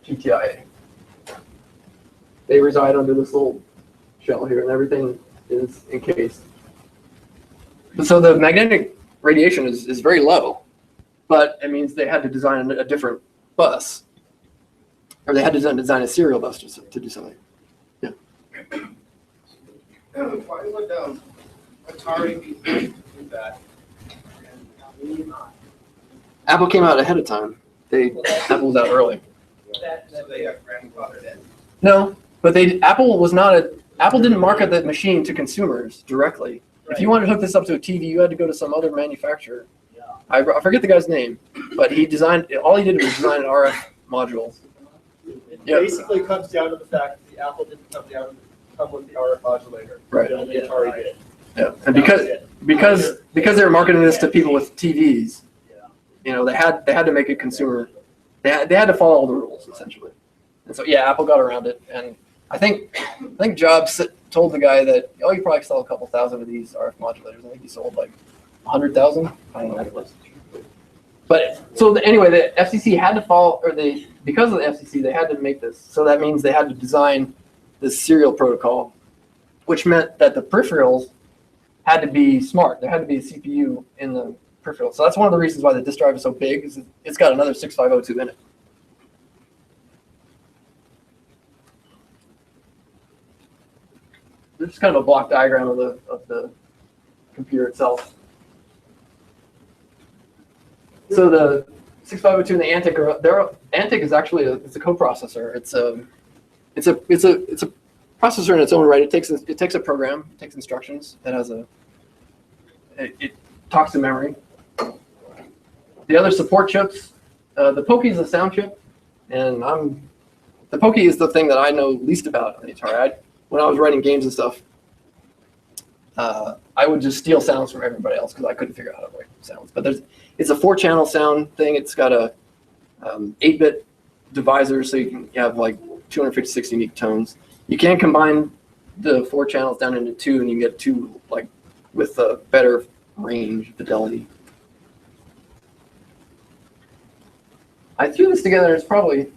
GTIA. They reside under this little shell here, and everything is encased. So the magnetic radiation is very low, but it means they had to design a different bus, or they had to design a serial bus to do something. Yeah.
Why would Atari do that?
Apple came out ahead of time. Apple was out early.
So they got grandfathered in.
No, but Apple didn't market the machine to consumers directly. If you wanted to hook this up to a TV, you had to go to some other manufacturer. I forget the guy's name, but all he did was design an RF module.
It basically comes down to the fact that the Apple didn't come with the RF modulator.
Right.
The Atari did.
Yeah, and because they were marketing this to people with TVs, they had to make it consumer. They had to follow all the rules essentially, and so Apple got around it, and I think Jobs told the guy that, oh, you probably sell a couple thousand of these RF modulators. I think he sold like 100,000. I don't know what it was. But so anyway, the FCC had to follow, or because of the FCC, they had to make this. So that means they had to design this serial protocol, which meant that the peripherals had to be smart. There had to be a CPU in the peripheral. So that's one of the reasons why the disk drive is so big, is it's got another 6502 in it. There's just kind of a block diagram of the computer itself. So the 6502 and the Antic Antic is actually it's a coprocessor. It's a processor in its own right. It takes a program, it takes instructions. It has it talks to memory. The other support chips, the Pokey is a sound chip, and the Pokey is the thing that I know least about on the Atari. When I was writing games and stuff, I would just steal sounds from everybody else because I couldn't figure out how to write sounds. But it's a 4-channel sound thing. It's got a 8-bit divisor, so you can have like 256 unique tones. You can combine the 4 channels down into 2, and you can get 2 like with a better range fidelity. I threw this together. It's probably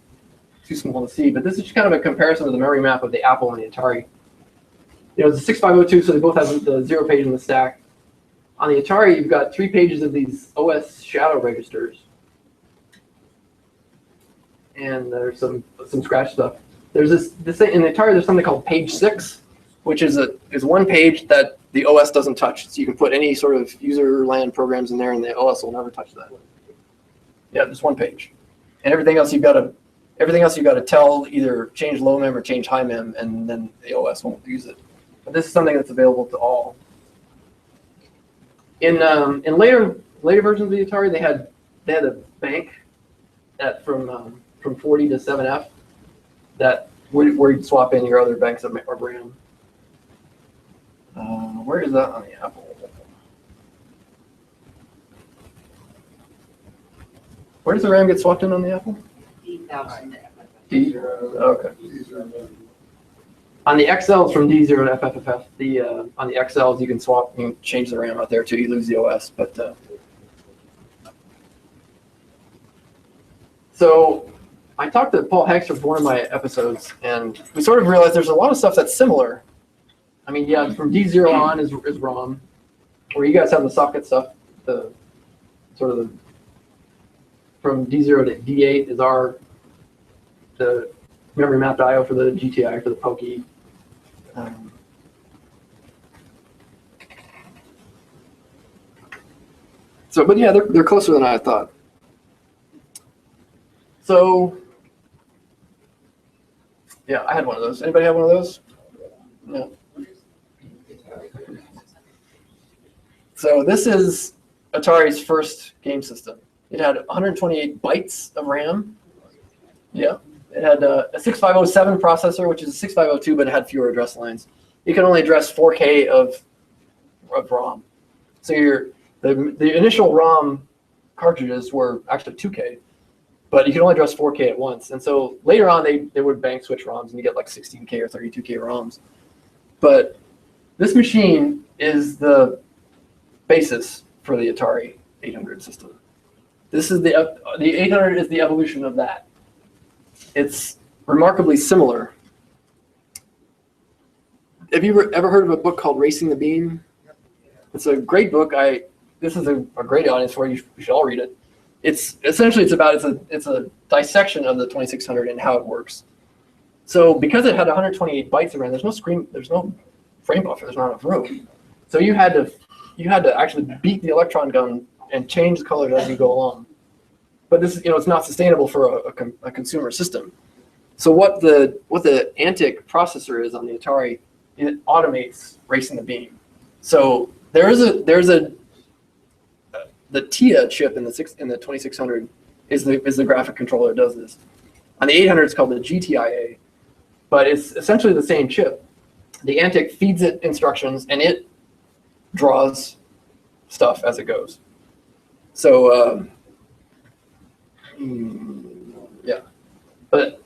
too small to see, but this is just kind of a comparison of the memory map of the Apple and the Atari. You know, it's a 6502, so they both have the 0 page in the stack. On the Atari, you've got 3 pages of these OS shadow registers. And there's some scratch stuff. There's this thing in the Atari. There's something called page 6, which is one page that the OS doesn't touch. So you can put any sort of user land programs in there, and the OS will never touch that. Yeah, just one page. And everything else you've got to tell, either change low mem or change high mem, and then the OS won't use it. But this is something that's available to all. In later versions of the Atari, they had a bank from 40 to 7F where you'd swap in your other banks of RAM. Where is that on the Apple? Where does the RAM get swapped in on the Apple? D? Okay. On the XLs from D0 to FFFF, on the XLs you can change the RAM out there too. You lose the OS, but so I talked to Paul Hagster for one of my episodes, and we sort of realized there's a lot of stuff that's similar. I mean, yeah, from D0 on is ROM, where you guys have the socket stuff. The sort of from D0 to D8 is the memory mapped I/O for the GTI for the Pokey. But yeah, they're closer than I thought. So, yeah, I had one of those. Anybody have one of those? No. So this is Atari's first game system. It had 128 bytes of RAM. Yeah. It had a 6507 processor, which is a 6502, but it had fewer address lines. You can only address 4K of ROM. So the initial ROM cartridges were actually 2K, but you can only address 4K at once. And so later on, they would bank switch ROMs, and you get like 16K or 32K ROMs. But this machine is the basis for the Atari 800 system. This is the 800 is the evolution of that. It's remarkably similar. Have you ever heard of a book called Racing the Beam? It's a great book. This is a great audience for you. You should all read it. It's a dissection of the 2600 and how it works. So because it had 128 bytes of RAM, there's no frame buffer. There's not enough room. So you had to actually beat the electron gun and change the colors as you go along. But this is, it's not sustainable for a consumer system. So what the Antic processor is on the Atari, it automates Racing the Beam. So there's the TIA chip in the 2600 is the graphic controller that does this. On the 800, it's called the GTIA, but it's essentially the same chip. The Antic feeds it instructions, and it draws stuff as it goes. So yeah, but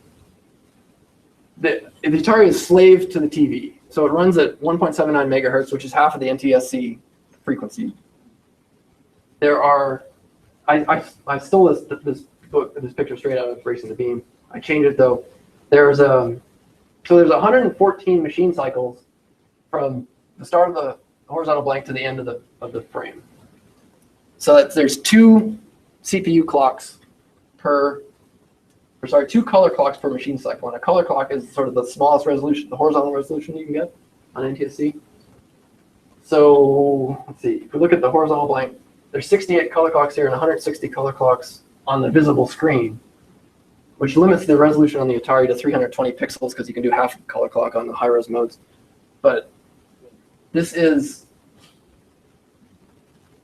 the Atari is slave to the TV. So it runs at 1.79 megahertz, which is half of the NTSC frequency. There are, I stole this picture straight out of Racing the Beam. I changed it though. There's 114 machine cycles from the start of the horizontal blank to the end of the frame. So there's 2 CPU clocks two color clocks per machine cycle. And a color clock is sort of the smallest resolution, the horizontal resolution you can get on NTSC. So let's see, if we look at the horizontal blank, there's 68 color clocks here and 160 color clocks on the visible screen, which limits the resolution on the Atari to 320 pixels because you can do half a color clock on the high-res modes. But this is,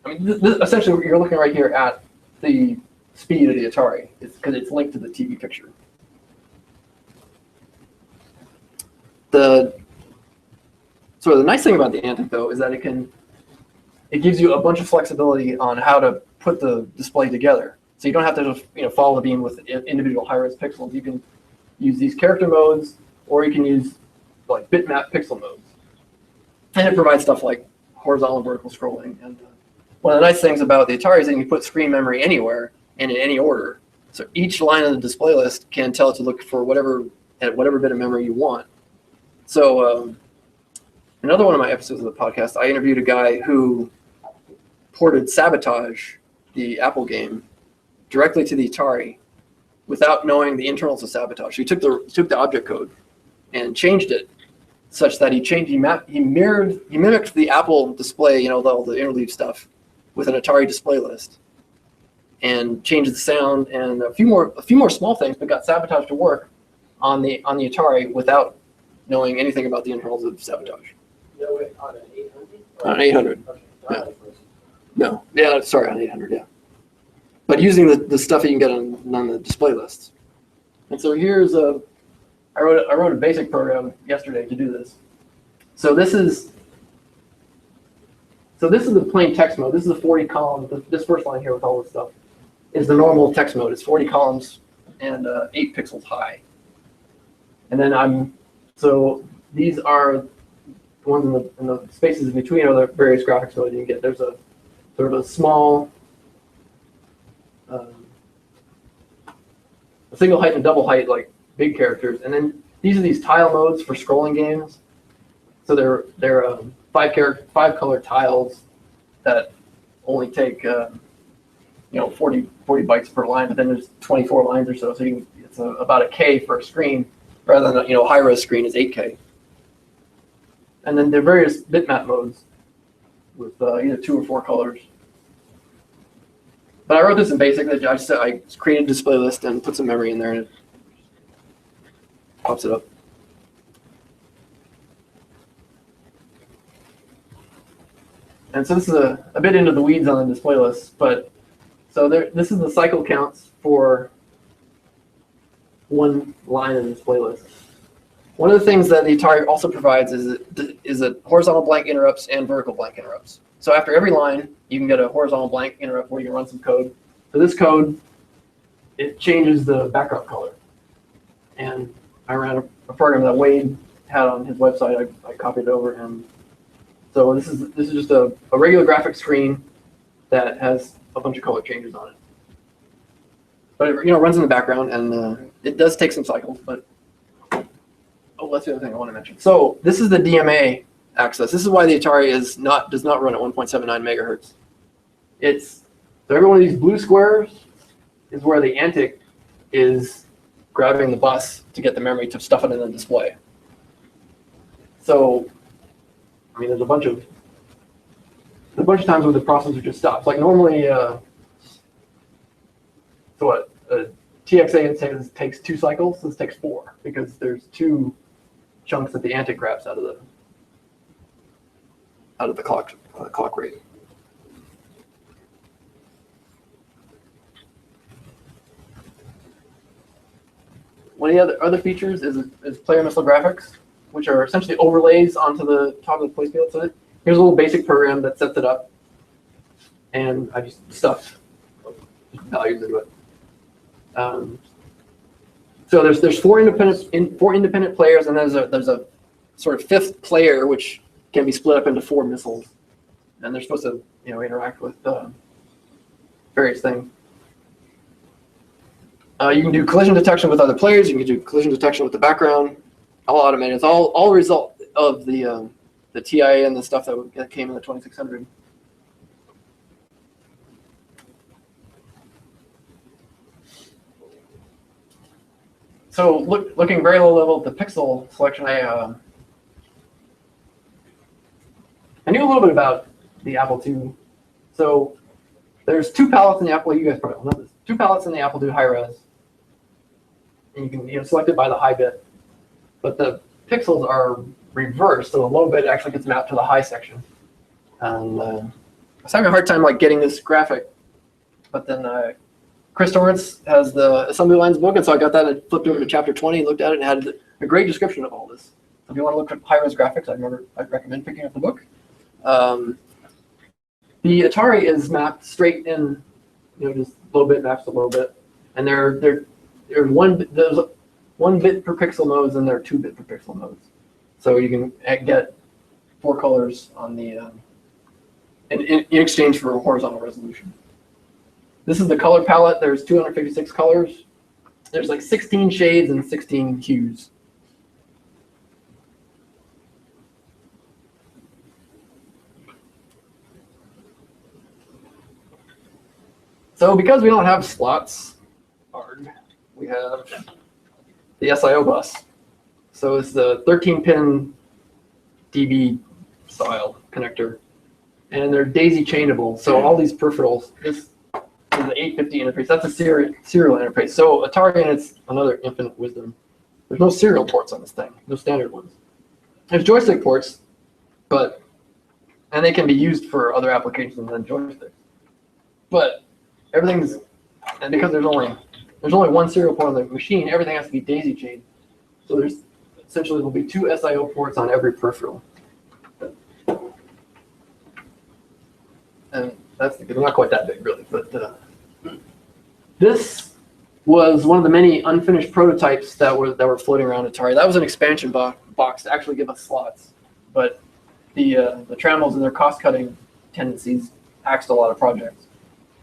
I mean, essentially you're looking right here at the speed of the Atari. It's because it's linked to the TV picture. The nice thing about the Antic though is that it gives you a bunch of flexibility on how to put the display together. So you don't have to just follow the beam with individual high-res pixels. You can use these character modes, or you can use like bitmap pixel modes. And it provides stuff like horizontal and vertical scrolling. And one of the nice things about the Atari is that you can put screen memory anywhere and in any order. So each line of the display list can tell it to look for whatever bit of memory you want. So another one of my episodes of the podcast, I interviewed a guy who ported Sabotage, the Apple game, directly to the Atari without knowing the internals of Sabotage. He took the object code and changed it such that he mimicked the Apple display, all the interleave stuff, with an Atari display list, and changed the sound and a few more small things, but got Sabotage to work on the Atari without knowing anything about the internals of Sabotage.
No, wait, on an 800?
On an 800.
Okay.
Yeah. No. Yeah, sorry, on 800, yeah. But using the stuff you can get on the display lists. And so here's I wrote a basic program yesterday to do this. So this is the plain text mode. This is a 40 column. This first line here with all this stuff is the normal text mode. It's 40 columns and 8 pixels high. And then so these are the ones in the spaces in between are the various graphics modes you can get. There's a sort of a small a single height and double height, like big characters, and then these are these tile modes for scrolling games. So they're 5 color tiles that only take 40 bytes per line, but then there's 24 lines or so. So it's about a K for a screen, rather than high res screen is 8K. And then there are various bitmap modes with either 2 or 4 colors. But I wrote this in BASIC. I created a display list and put some memory in there, and it pops it up. And so this is a bit into the weeds on the display list, but so this is the cycle counts for one line in the display list. One of the things that the Atari also provides is a horizontal blank interrupts and vertical blank interrupts. So after every line, you can get a horizontal blank interrupt where you can run some code. So this code, it changes the background color. And I ran a program that Wade had on his website. I copied it over, and so this is just a regular graphic screen that has a bunch of color changes on it. But it runs in the background, and it does take some cycles. But that's the other thing I want to mention. So this is the DMA access. This is why the Atari does not run at 1.79 megahertz. So every one of these blue squares is where the Antic is grabbing the bus to get the memory to stuff it in the display. So, I mean, there's a bunch of times where the processor just stops. Like normally, TXA takes 2 cycles. This takes 4 because there's 2 chunks that the Antic grabs out of the clock rate. One of the other features is player missile graphics, which are essentially overlays onto the top of the place field. So here's a little basic program that sets it up, and I just stuffed values into it. So there's four independent players, and there's a sort of fifth player which can be split up into 4 missiles, and they're supposed to interact with various things. You can do collision detection with other players. You can do collision detection with the background. All automated. It's all a result of the TIA and the stuff that came in the 2600. So looking very low level at the pixel selection, I knew a little bit about the Apple II. So there's 2 palettes in the Apple. You guys probably don't know this. 2 palettes in the Apple II high res, and you can select it by the high bit. But the pixels are reversed, so the low bit actually gets mapped to the high section. And I was having a hard time like getting this graphic, but then Chris Torrance has the assembly lines book, and so I got that and flipped over to chapter 20 and looked at it and had a great description of all this. So if you want to look at high-res graphics, I'd recommend picking up the book. The Atari is mapped straight in, just low bit maps to low bit, and there's 1 bit per pixel modes, and there are 2 bit per pixel modes. So you can get 4 colors on the in exchange for horizontal resolution. This is the color palette. There's 256 colors. There's like 16 shades and 16 hues. So because we don't have slots, we have the SIO bus. So it's the 13-pin DB style connector, and they're daisy chainable. So all these peripherals, this is the 850 interface. That's a serial interface. So Atari, and it's another infinite wisdom. There's no serial ports on this thing, no standard ones. There's joystick ports, and they can be used for other applications than joysticks. But everything's, and because there's only 1 serial port on the machine, everything has to be daisy chained. So there's essentially will be 2 SIO ports on every peripheral. And that's they're not quite that big, really. But this was one of the many unfinished prototypes that were floating around Atari. That was an expansion box to actually give us slots. But the Trammels and their cost-cutting tendencies axed a lot of projects.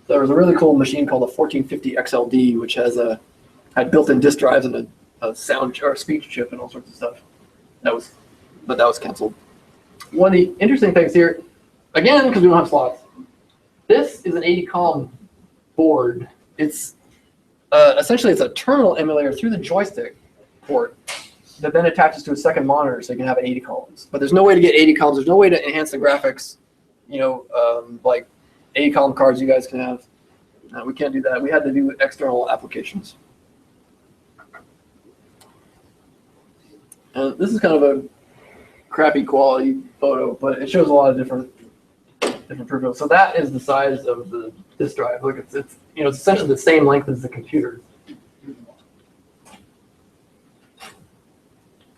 So there was a really cool machine called the 1450 XLD, which had built-in disk drives and a sound or speech chip and all sorts of stuff. That was canceled. One of the interesting things here, again, because we don't have slots, this is an 80-column board. It's essentially it's a terminal emulator through the joystick port that then attaches to a second monitor, so you can have 80 columns. But there's no way to get 80 columns. There's no way to enhance the graphics, like 80-column cards you guys can have. We can't do that. We had to do external applications. And this is kind of a crappy quality photo, but it shows a lot of different peripherals. So that is the size of the disk drive. Look, it's essentially the same length as the computer.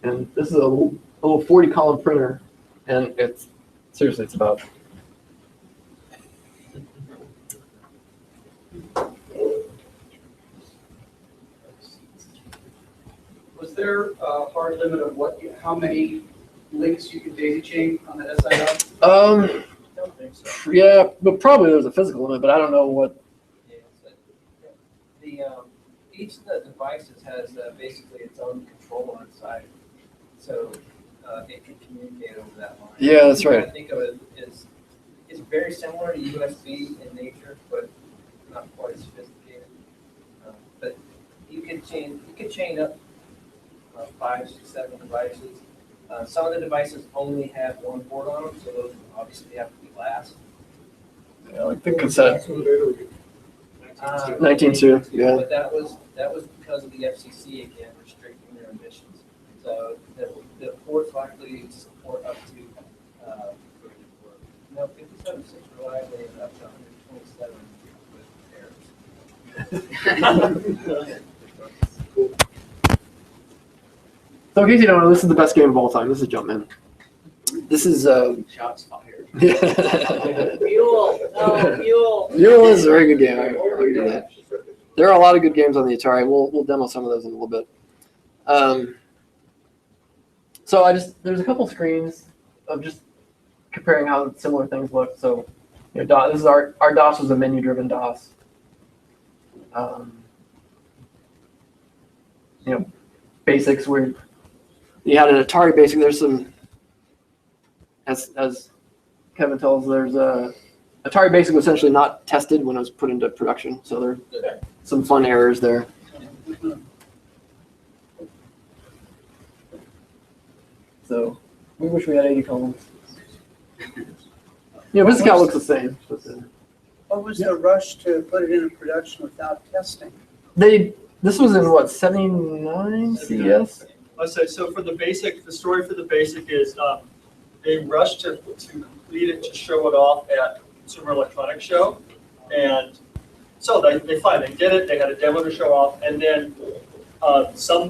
And this is a little 40-column printer, and it's about.
Was there a hard limit of how many links you could daisy chain on the SIO?
I don't think so.
Yeah, but probably there's a physical limit, but I don't know what.
Yeah, each of the devices has basically its own controller inside, so it can communicate over that line.
Yeah, that's right.
I think of it as it's very similar to USB in nature, but not quite as sophisticated. But you could chain up 5, 6, 7 devices. Some of the devices only have 1 port on them, so those obviously have to be glass.
Yeah, like the cassette. 19.2, yeah.
But that was because of the FCC again restricting their emissions. So the ports will actually support up to 57.6 reliably and up to 127 with errors.
So in case you don't know, this is the best game of all time. This is Jumpman. This is
Shots fired.
Mule, no, Mule.
Mule is a very good game. I agree with that. There are a lot of good games on the Atari. We'll demo some of those in a little bit. So there's a couple screens of just comparing how similar things look. So, this is our DOS was a menu-driven DOS. Basics where you had an Atari basic. There's some, as Kevin tells, there's Atari basic was essentially not tested when it was put into production. So there's some fun errors there. So we wish we had 80 columns. VisCal looks the same.
What was the rush to put it into production without testing?
This was in what, 79 CS?
Let's say, so for the basic, the story for the basic is they rushed to complete it, to show it off at Consumer Electronics Show. And so they finally did it. They had a demo to show off. And then some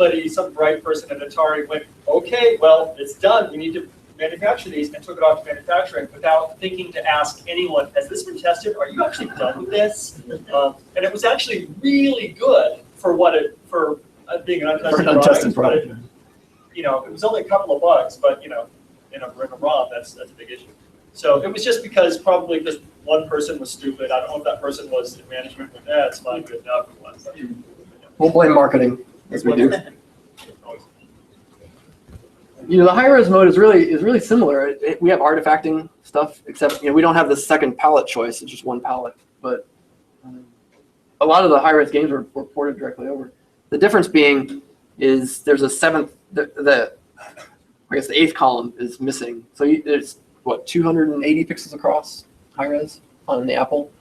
bright person at Atari went, okay, well, it's done. We need to manufacture these, and took it off to manufacturing without thinking to ask anyone, has this been tested? Are you actually done with this? And it was actually really good for being an untested product. But it was only a couple of bugs, but in a ROM, that's a big issue. So it was just because probably just one person was stupid. I don't know if that person was in management with that. It's not good enough.
We'll blame marketing, as we do. The high-res mode is really similar. We have artifacting stuff, except we don't have the second palette choice. It's just one palette. But a lot of the high-res games were ported directly over. The difference being is there's a seventh. The 8th column is missing. So there's 280 pixels across high-res on the Apple,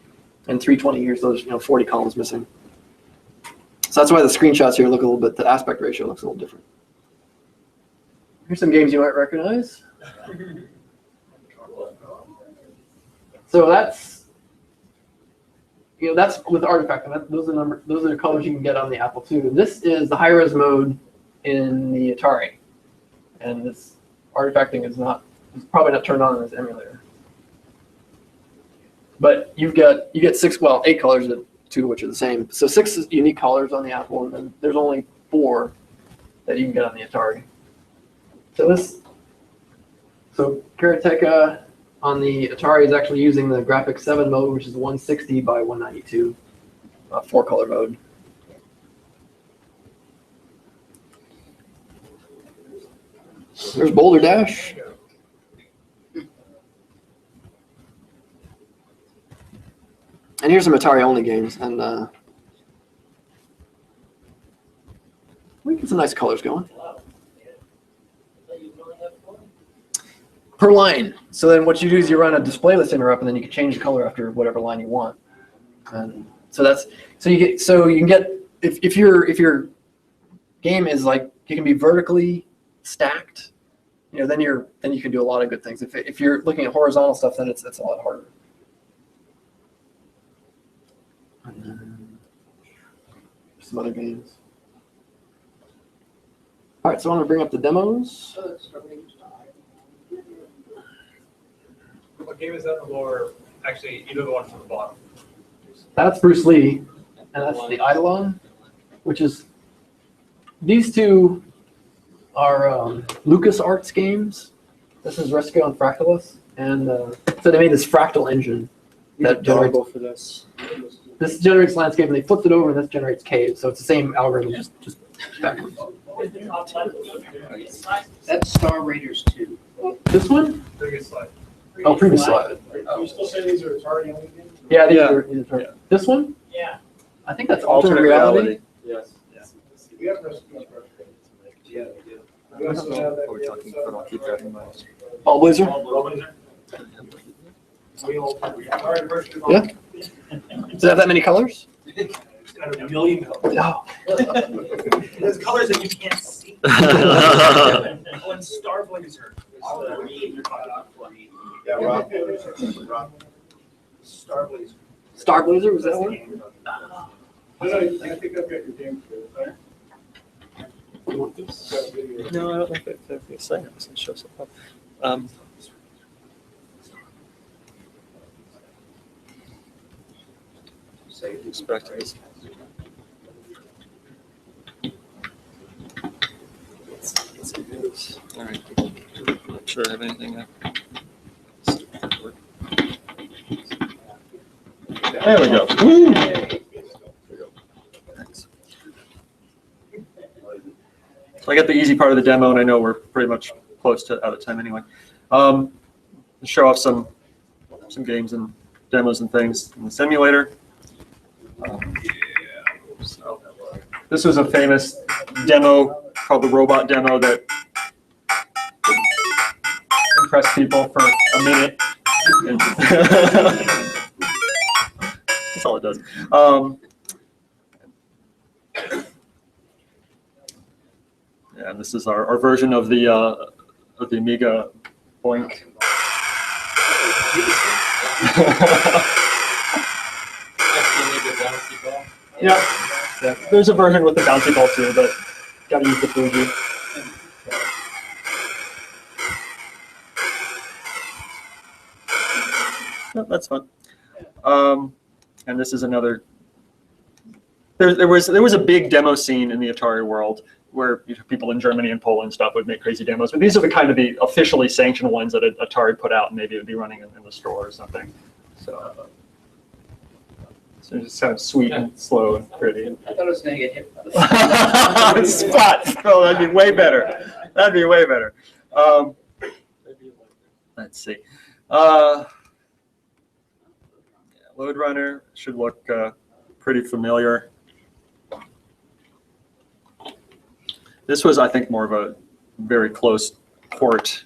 and 320 here. So there's 40 columns missing. So that's why the screenshots here look a little bit. The aspect ratio looks a little different. Here's some games you might recognize. So that's with Artifact. Those are the colors you can get on the Apple II. This is the high-res mode in the Atari, and this artifacting is probably not turned on in this emulator. But you get 8 colors at 2, which are the same. So 6 unique colors on the Apple, and then there's only 4 that you can get on the Atari. So Karateka on the Atari is actually using the Graphics 7 mode, which is 160 by 192, 4-color mode. There's Boulder Dash. And here's some Atari-only games, and we get some nice colors going. Per line. So then what you do is you run a display list interrupt, and then you can change the color after whatever line you want. And so you can get if your game is it can be vertically stacked, then you can do a lot of good things. If you're looking at horizontal stuff, then it's a lot harder. And then some other games. All right, so I'm going to bring up the demos.
What game is that in the lower? Actually, either the one from the bottom.
That's Bruce Lee, and that's the Eidolon, which is, these two are LucasArts games. This is Rescue on Fractalus, and so they made this fractal engine that generates
for this.
This generates landscape, and they flipped it over, and this generates caves. So it's the same algorithm, just backwards.
That's Star Raiders 2.
This one?
Previous slide.
Oh, previous slide.
Are you still saying these are Atari only games?
Yeah, these are Atari. This one?
Yeah.
I think that's alternate reality.
Yes. We have recipe.
Yeah, we do.
We also have that.
We're talking, but I'll keep that in mind.
Ball Blazer? Yeah. Does it have that many colors?
It's got a million colors.
No.
There's colors that you can't see. Oh, and Star Blazer.
Yeah, Rob.
Star Blazer.
Star Blazer, was that one?
I think I've got your game too.
You want this? No, I don't think that the sign up doesn't show up.
Oops. All right. Not sure I have anything there. There we go. Woo! Thanks. So I got the easy part of the demo, and I know we're pretty much close to out of time anyway. Show off some games and demos and things in the simulator. So this was a famous demo called the robot demo that impressed people for a minute. That's all it does. Yeah, and this is our version of the Amiga Boink. Yeah, there's a version with the bouncy ball too, but gotta use the Fuji. No, that's fun. And this is another. There was a big demo scene in the Atari world where people in Germany and Poland and stuff would make crazy demos, but these are the kind of the officially sanctioned ones that Atari put out, and maybe it would be running in the store or something. So it's kind of sweet and slow and pretty.
I thought it was going to get hit by the
Spot! Oh, that'd be way better. That'd be way better. Let's see. Load Runner should look pretty familiar. This was, I think, more of a very close port.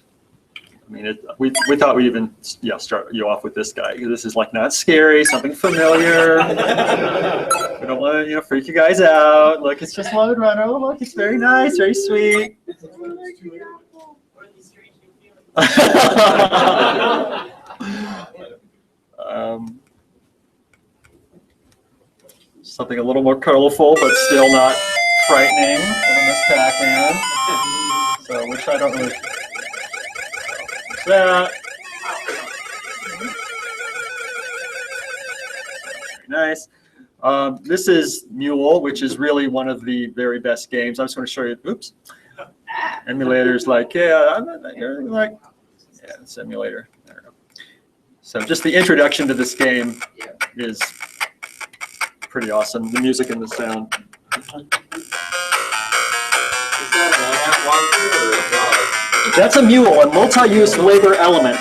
I mean, we thought we even start you off with this guy. This is like not scary, something familiar. We don't want to freak you guys out. Look, it's just Load Runner. Oh, look, it's very nice, very sweet. Something a little more colorful, but still not frightening. Little Miss Pac-Man. So which I don't really. What's that? Very nice. This is Mule, which is really one of the very best games. I just want to show you. Oops. Emulators like you're like simulator. There we go. So just the introduction to this game is pretty awesome. The music and the sound. That's a mule, a multi-use labor element.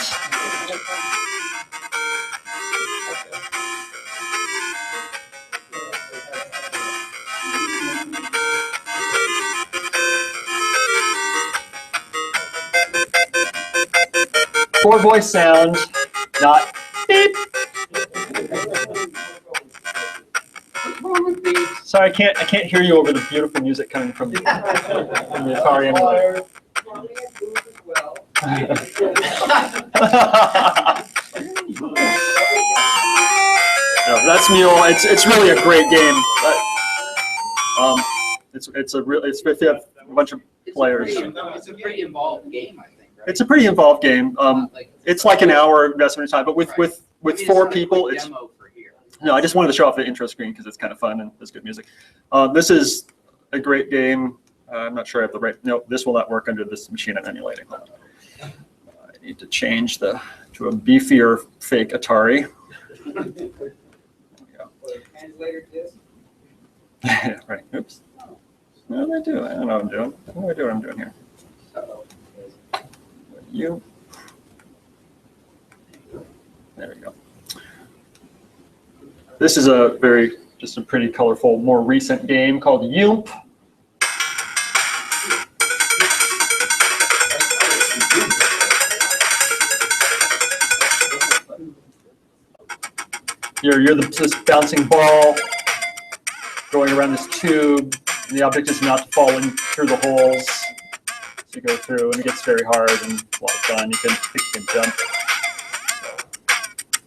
Four-voice sound, not beep. Sorry, I can't hear you over the beautiful music coming from the Atari emulator. No, that's Mule. It's really a great game. It's if you have a bunch of players.
It's a pretty involved game, I think. Right?
It's a pretty involved game. It's like an hour investment of time, but with four people, it's. No, I just wanted to show off the intro screen because it's kind of fun and there's good music. This is a great game. I'm not sure I have the right. No, this will not work under this machine I'm emulating. I need to change to a beefier fake Atari. There we go. Right. Oops. What did I do? I don't know what I'm doing. What do I do? What I'm doing here? You. There we go. This is just a pretty colorful, more recent game called Yoomp. You're this bouncing ball going around this tube, and the object is not to fall in through the holes. So you go through, and it gets very hard and a lot of fun. You can jump.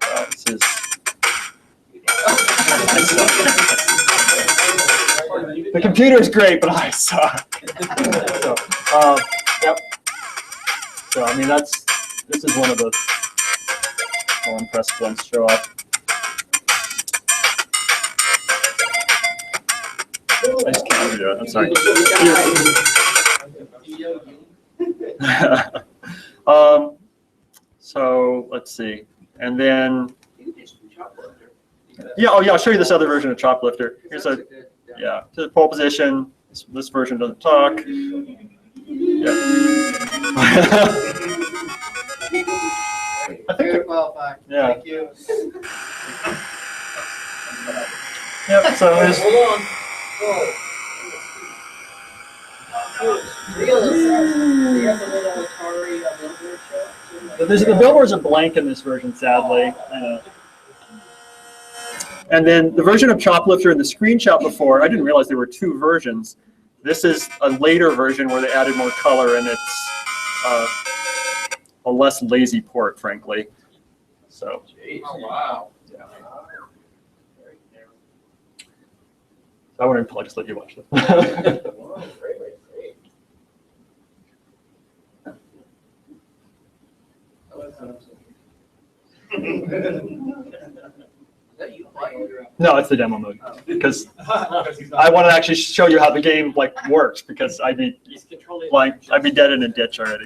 So, this is. The computer is great, but I suck. Yep. So I mean, this is one of the more impressive ones to show up. I just can't do it. I'm sorry. So let's see. And then, yeah, oh yeah, I'll show you this other version of Choplifter. Here's a, yeah, to the pole position. This version doesn't talk. Yeah. I think
Very qualified.
Yeah.
Thank you.
Yep, so there's,
Hold on. Whoa.
the billboards are blank in this version, sadly. And then the version of Choplifter in the screenshot before, I didn't realize there were two versions. This is a later version where they added more color, and it's a less lazy port, frankly. So.
Oh, wow.
Yeah. I wouldn't probably just let you watch this. No, it's the demo mode because I want to actually show you how the game works because I'd be dead in a ditch already.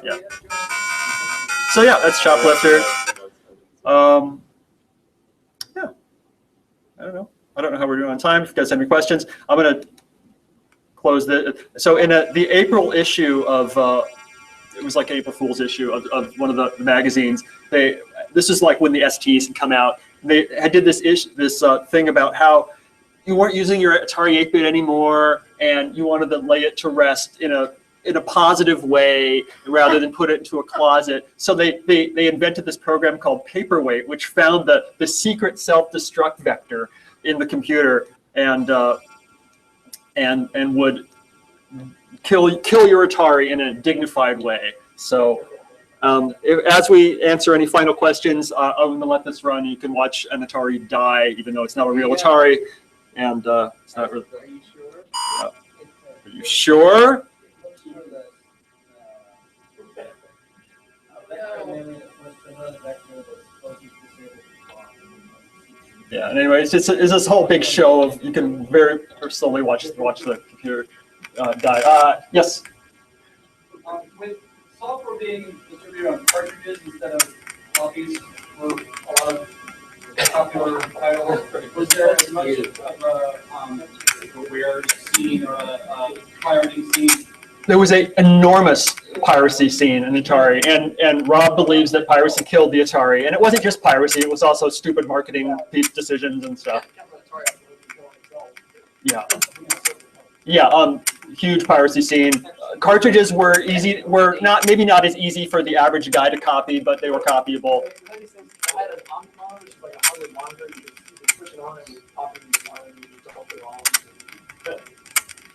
Yeah. So yeah, that's Choplifter. Yeah. I don't know how we're doing on time. If you guys have any questions, I'm gonna close the. So in the April issue of it was like April Fool's issue of one of the magazines. This is like when the STs had come out. They did this thing about how you weren't using your Atari 8-bit anymore, and you wanted to lay it to rest in a positive way rather than put it into a closet. So they invented this program called Paperweight, which found the secret self-destruct vector in the computer and would kill your Atari in a dignified way. So as we answer any final questions, I'm going to let this run. You can watch an Atari die, even though it's not a real Atari. And it's not really.
Are you sure?
Are you sure? Yeah. And anyway, it's this whole big show of you can very slowly watch the computer die. Yes.
With software being distributed on cartridges instead of copies for a lot of popular titles, was there as much of a weird scene or a pirating scene?
There was an enormous piracy scene in Atari, and Rob believes that piracy killed the Atari. And it wasn't just piracy; it was also stupid marketing decisions and stuff. Yeah. Yeah. Huge piracy scene. Cartridges were maybe not as easy for the average guy to copy, but they were copyable.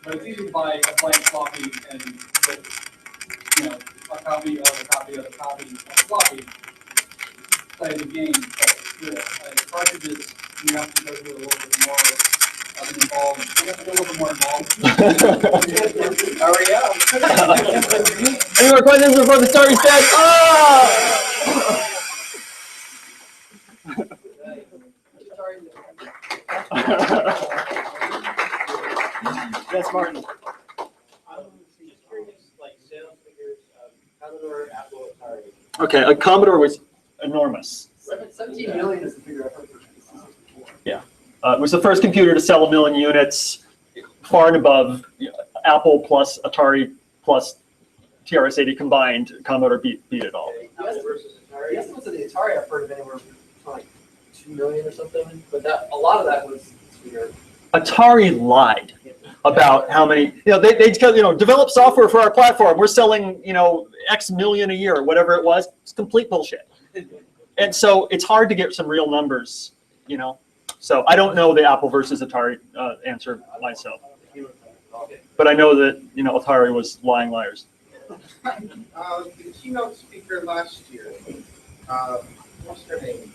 But it's easy to buy a blank floppy and put, a copy of a copy of a copy of a floppy, play the game. But cartridges, you have to go through a little bit more involved. You have to go a little bit more involved. Hurry up.
Any more questions before the story starts? Yes, Martin.
I'm just curious, sales figures of Commodore, Apple, Atari.
Okay, a Commodore was enormous.
17 million is the figure I've heard for.
Yeah, it was the first computer to sell 1 million units, far and above Apple plus Atari plus TRS-80 combined. Commodore beat it all.
Apple versus Atari.
The estimates of the Atari I've heard of anywhere from like 2 million or something, but a lot of that was weird.
Atari lied about how many, they develop software for our platform. We're selling, X million a year, or whatever it was. It's complete bullshit. And so it's hard to get some real numbers, So I don't know the Apple versus Atari answer myself. But I know that, Atari was lying liars.
The keynote speaker last year, what's her name?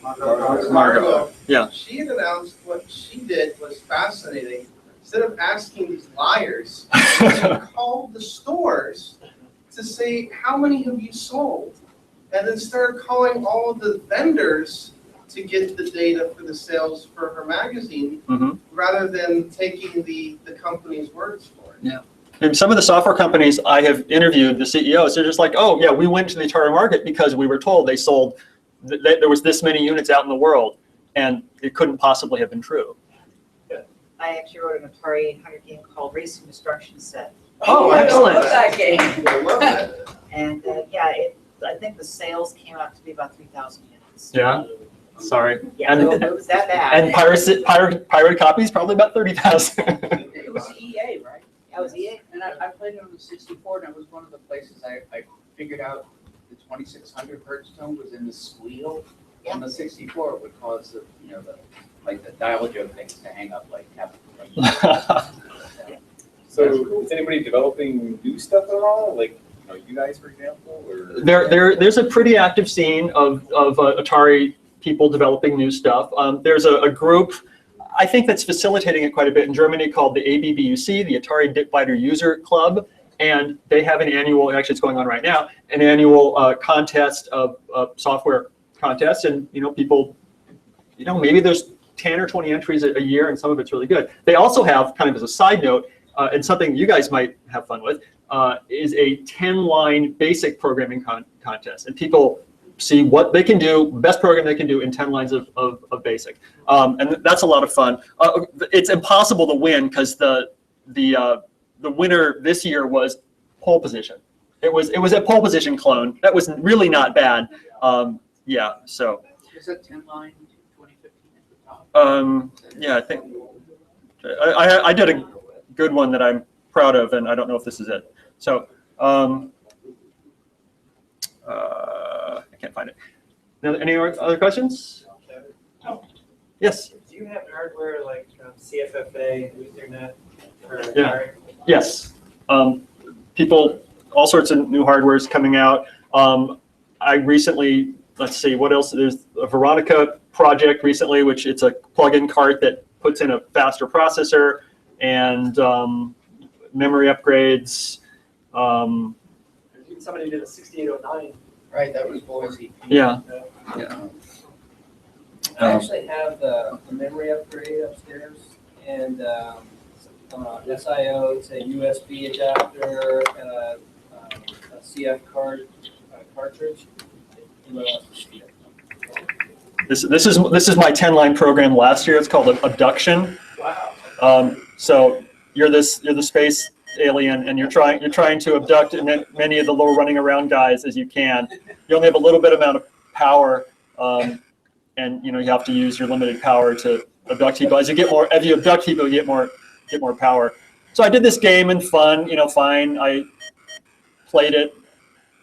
Margot. Yeah.
She had announced what she did was fascinating. Instead of asking these liars, she called the stores to say, how many have you sold? And then started calling all of the vendors to get the data for the sales for her magazine, rather than taking the company's words for it.
Yeah. And some of the software companies I have interviewed, the CEOs, they're just like, oh yeah, we went to the Atari market because we were told they sold, there was this many units out in the world, and it couldn't possibly have been true.
I actually wrote an Atari 800 game called Racing Destruction Set.
Oh,
I
excellent.
love that game.
I love that.
And yeah, I think the sales came out to be about 3,000 units.
Yeah, sorry.
Yeah,
And,
it was that bad.
and pirate copies, probably about 30,000.
It was EA, right?
That was EA.
And I played it on the 64, and it was one of the places I figured out the 2600 hertz tone was in the squeal. On the 64, it would cause the, the dial-a-joke things to hang up like half the
So is anybody developing new stuff at all? Like, you guys, for example, or?
There's a pretty active scene of Atari people developing new stuff. There's a group, I think, that's facilitating it quite a bit in Germany called the ABBUC, the Atari Bitbinder User Club, and they have an annual, actually it's going on right now, an annual contest of software contests, and people, maybe there's 10 or 20 entries a year, and some of it's really good. They also have, kind of as a side note, and something you guys might have fun with, is a 10-line basic programming contest, and people see what they can do, best program they can do in 10 lines of basic, and that's a lot of fun. It's impossible to win because the winner this year was pole position. It was a pole position clone. That was really not bad. Yeah, so.
Is that 10 line 2015 at the top?
Yeah, I think I did a good one that I'm proud of, and I don't know if this is it. So, I can't find it. Now, any other questions? Yes.
Do you have hardware like CFFA, Ethernet, for
Yeah.
Atari?
Yes. People, all sorts of new hardware is coming out. I recently, let's see, what else? There's a Veronica project recently, which it's a plug-in cart that puts in a faster processor and memory upgrades.
Somebody did a 6809.
Right, that was Boise.
Yeah.
I actually have the memory upgrade upstairs and SIO, it's a USB adapter, and a CF cartridge.
This is my 10-line program last year. It's called Abduction.
Wow.
So you're the space alien, and you're trying to abduct many of the little running around guys as you can. You only have a little bit amount of power, and you have to use your limited power to abduct people. As you abduct people, you get more power. So I did this game and fun, fine. I played it.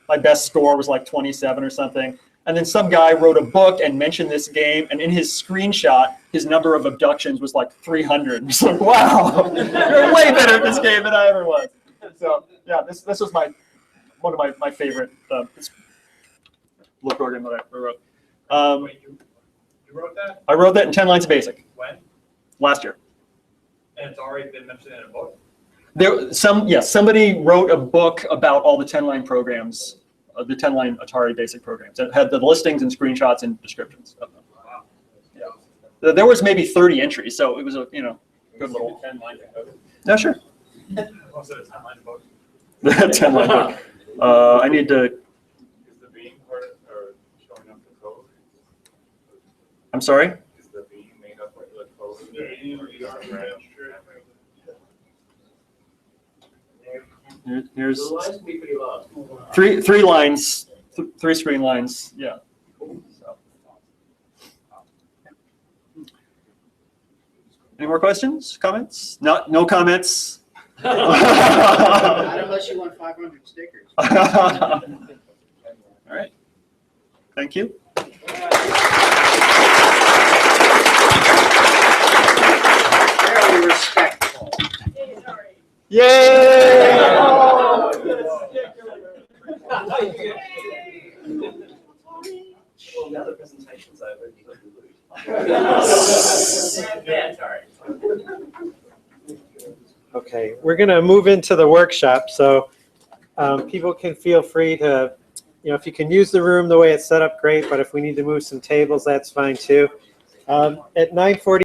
My best score was like 27 or something. And then some guy wrote a book and mentioned this game, and in his screenshot, his number of abductions was like 300. It's like, wow, you're way better at this game than I ever was. So yeah, this was one of my favorite little program that I wrote.
Wait, you wrote that?
I wrote that in 10 lines of BASIC.
When?
Last year.
And it's already been mentioned in a book?
Somebody wrote a book about all the 10-line programs, the 10-line Atari BASIC programs. It had the listings and screenshots and descriptions of them.
Wow.
Yeah. There was maybe 30 entries, so it was a good little.
10 lines of code?
Yeah, sure.
Also, it's 10 lines of book.
10-line book. I need to.
Is the beam part or showing up the code?
I'm sorry.
Is the beam made up with the code?
Here's
The lines can be pretty long.
three lines, three screen lines. Yeah. So. Any more questions? Comments? No comments.
Not unless you want 500 stickers.
All right. Thank you.
Very respectful.
Yay!
Well, now the presentation's over. Okay, we're going to move into the workshop, so people can feel free to, if you can use the room the way it's set up, great, but if we need to move some tables, that's fine too. At 9:40.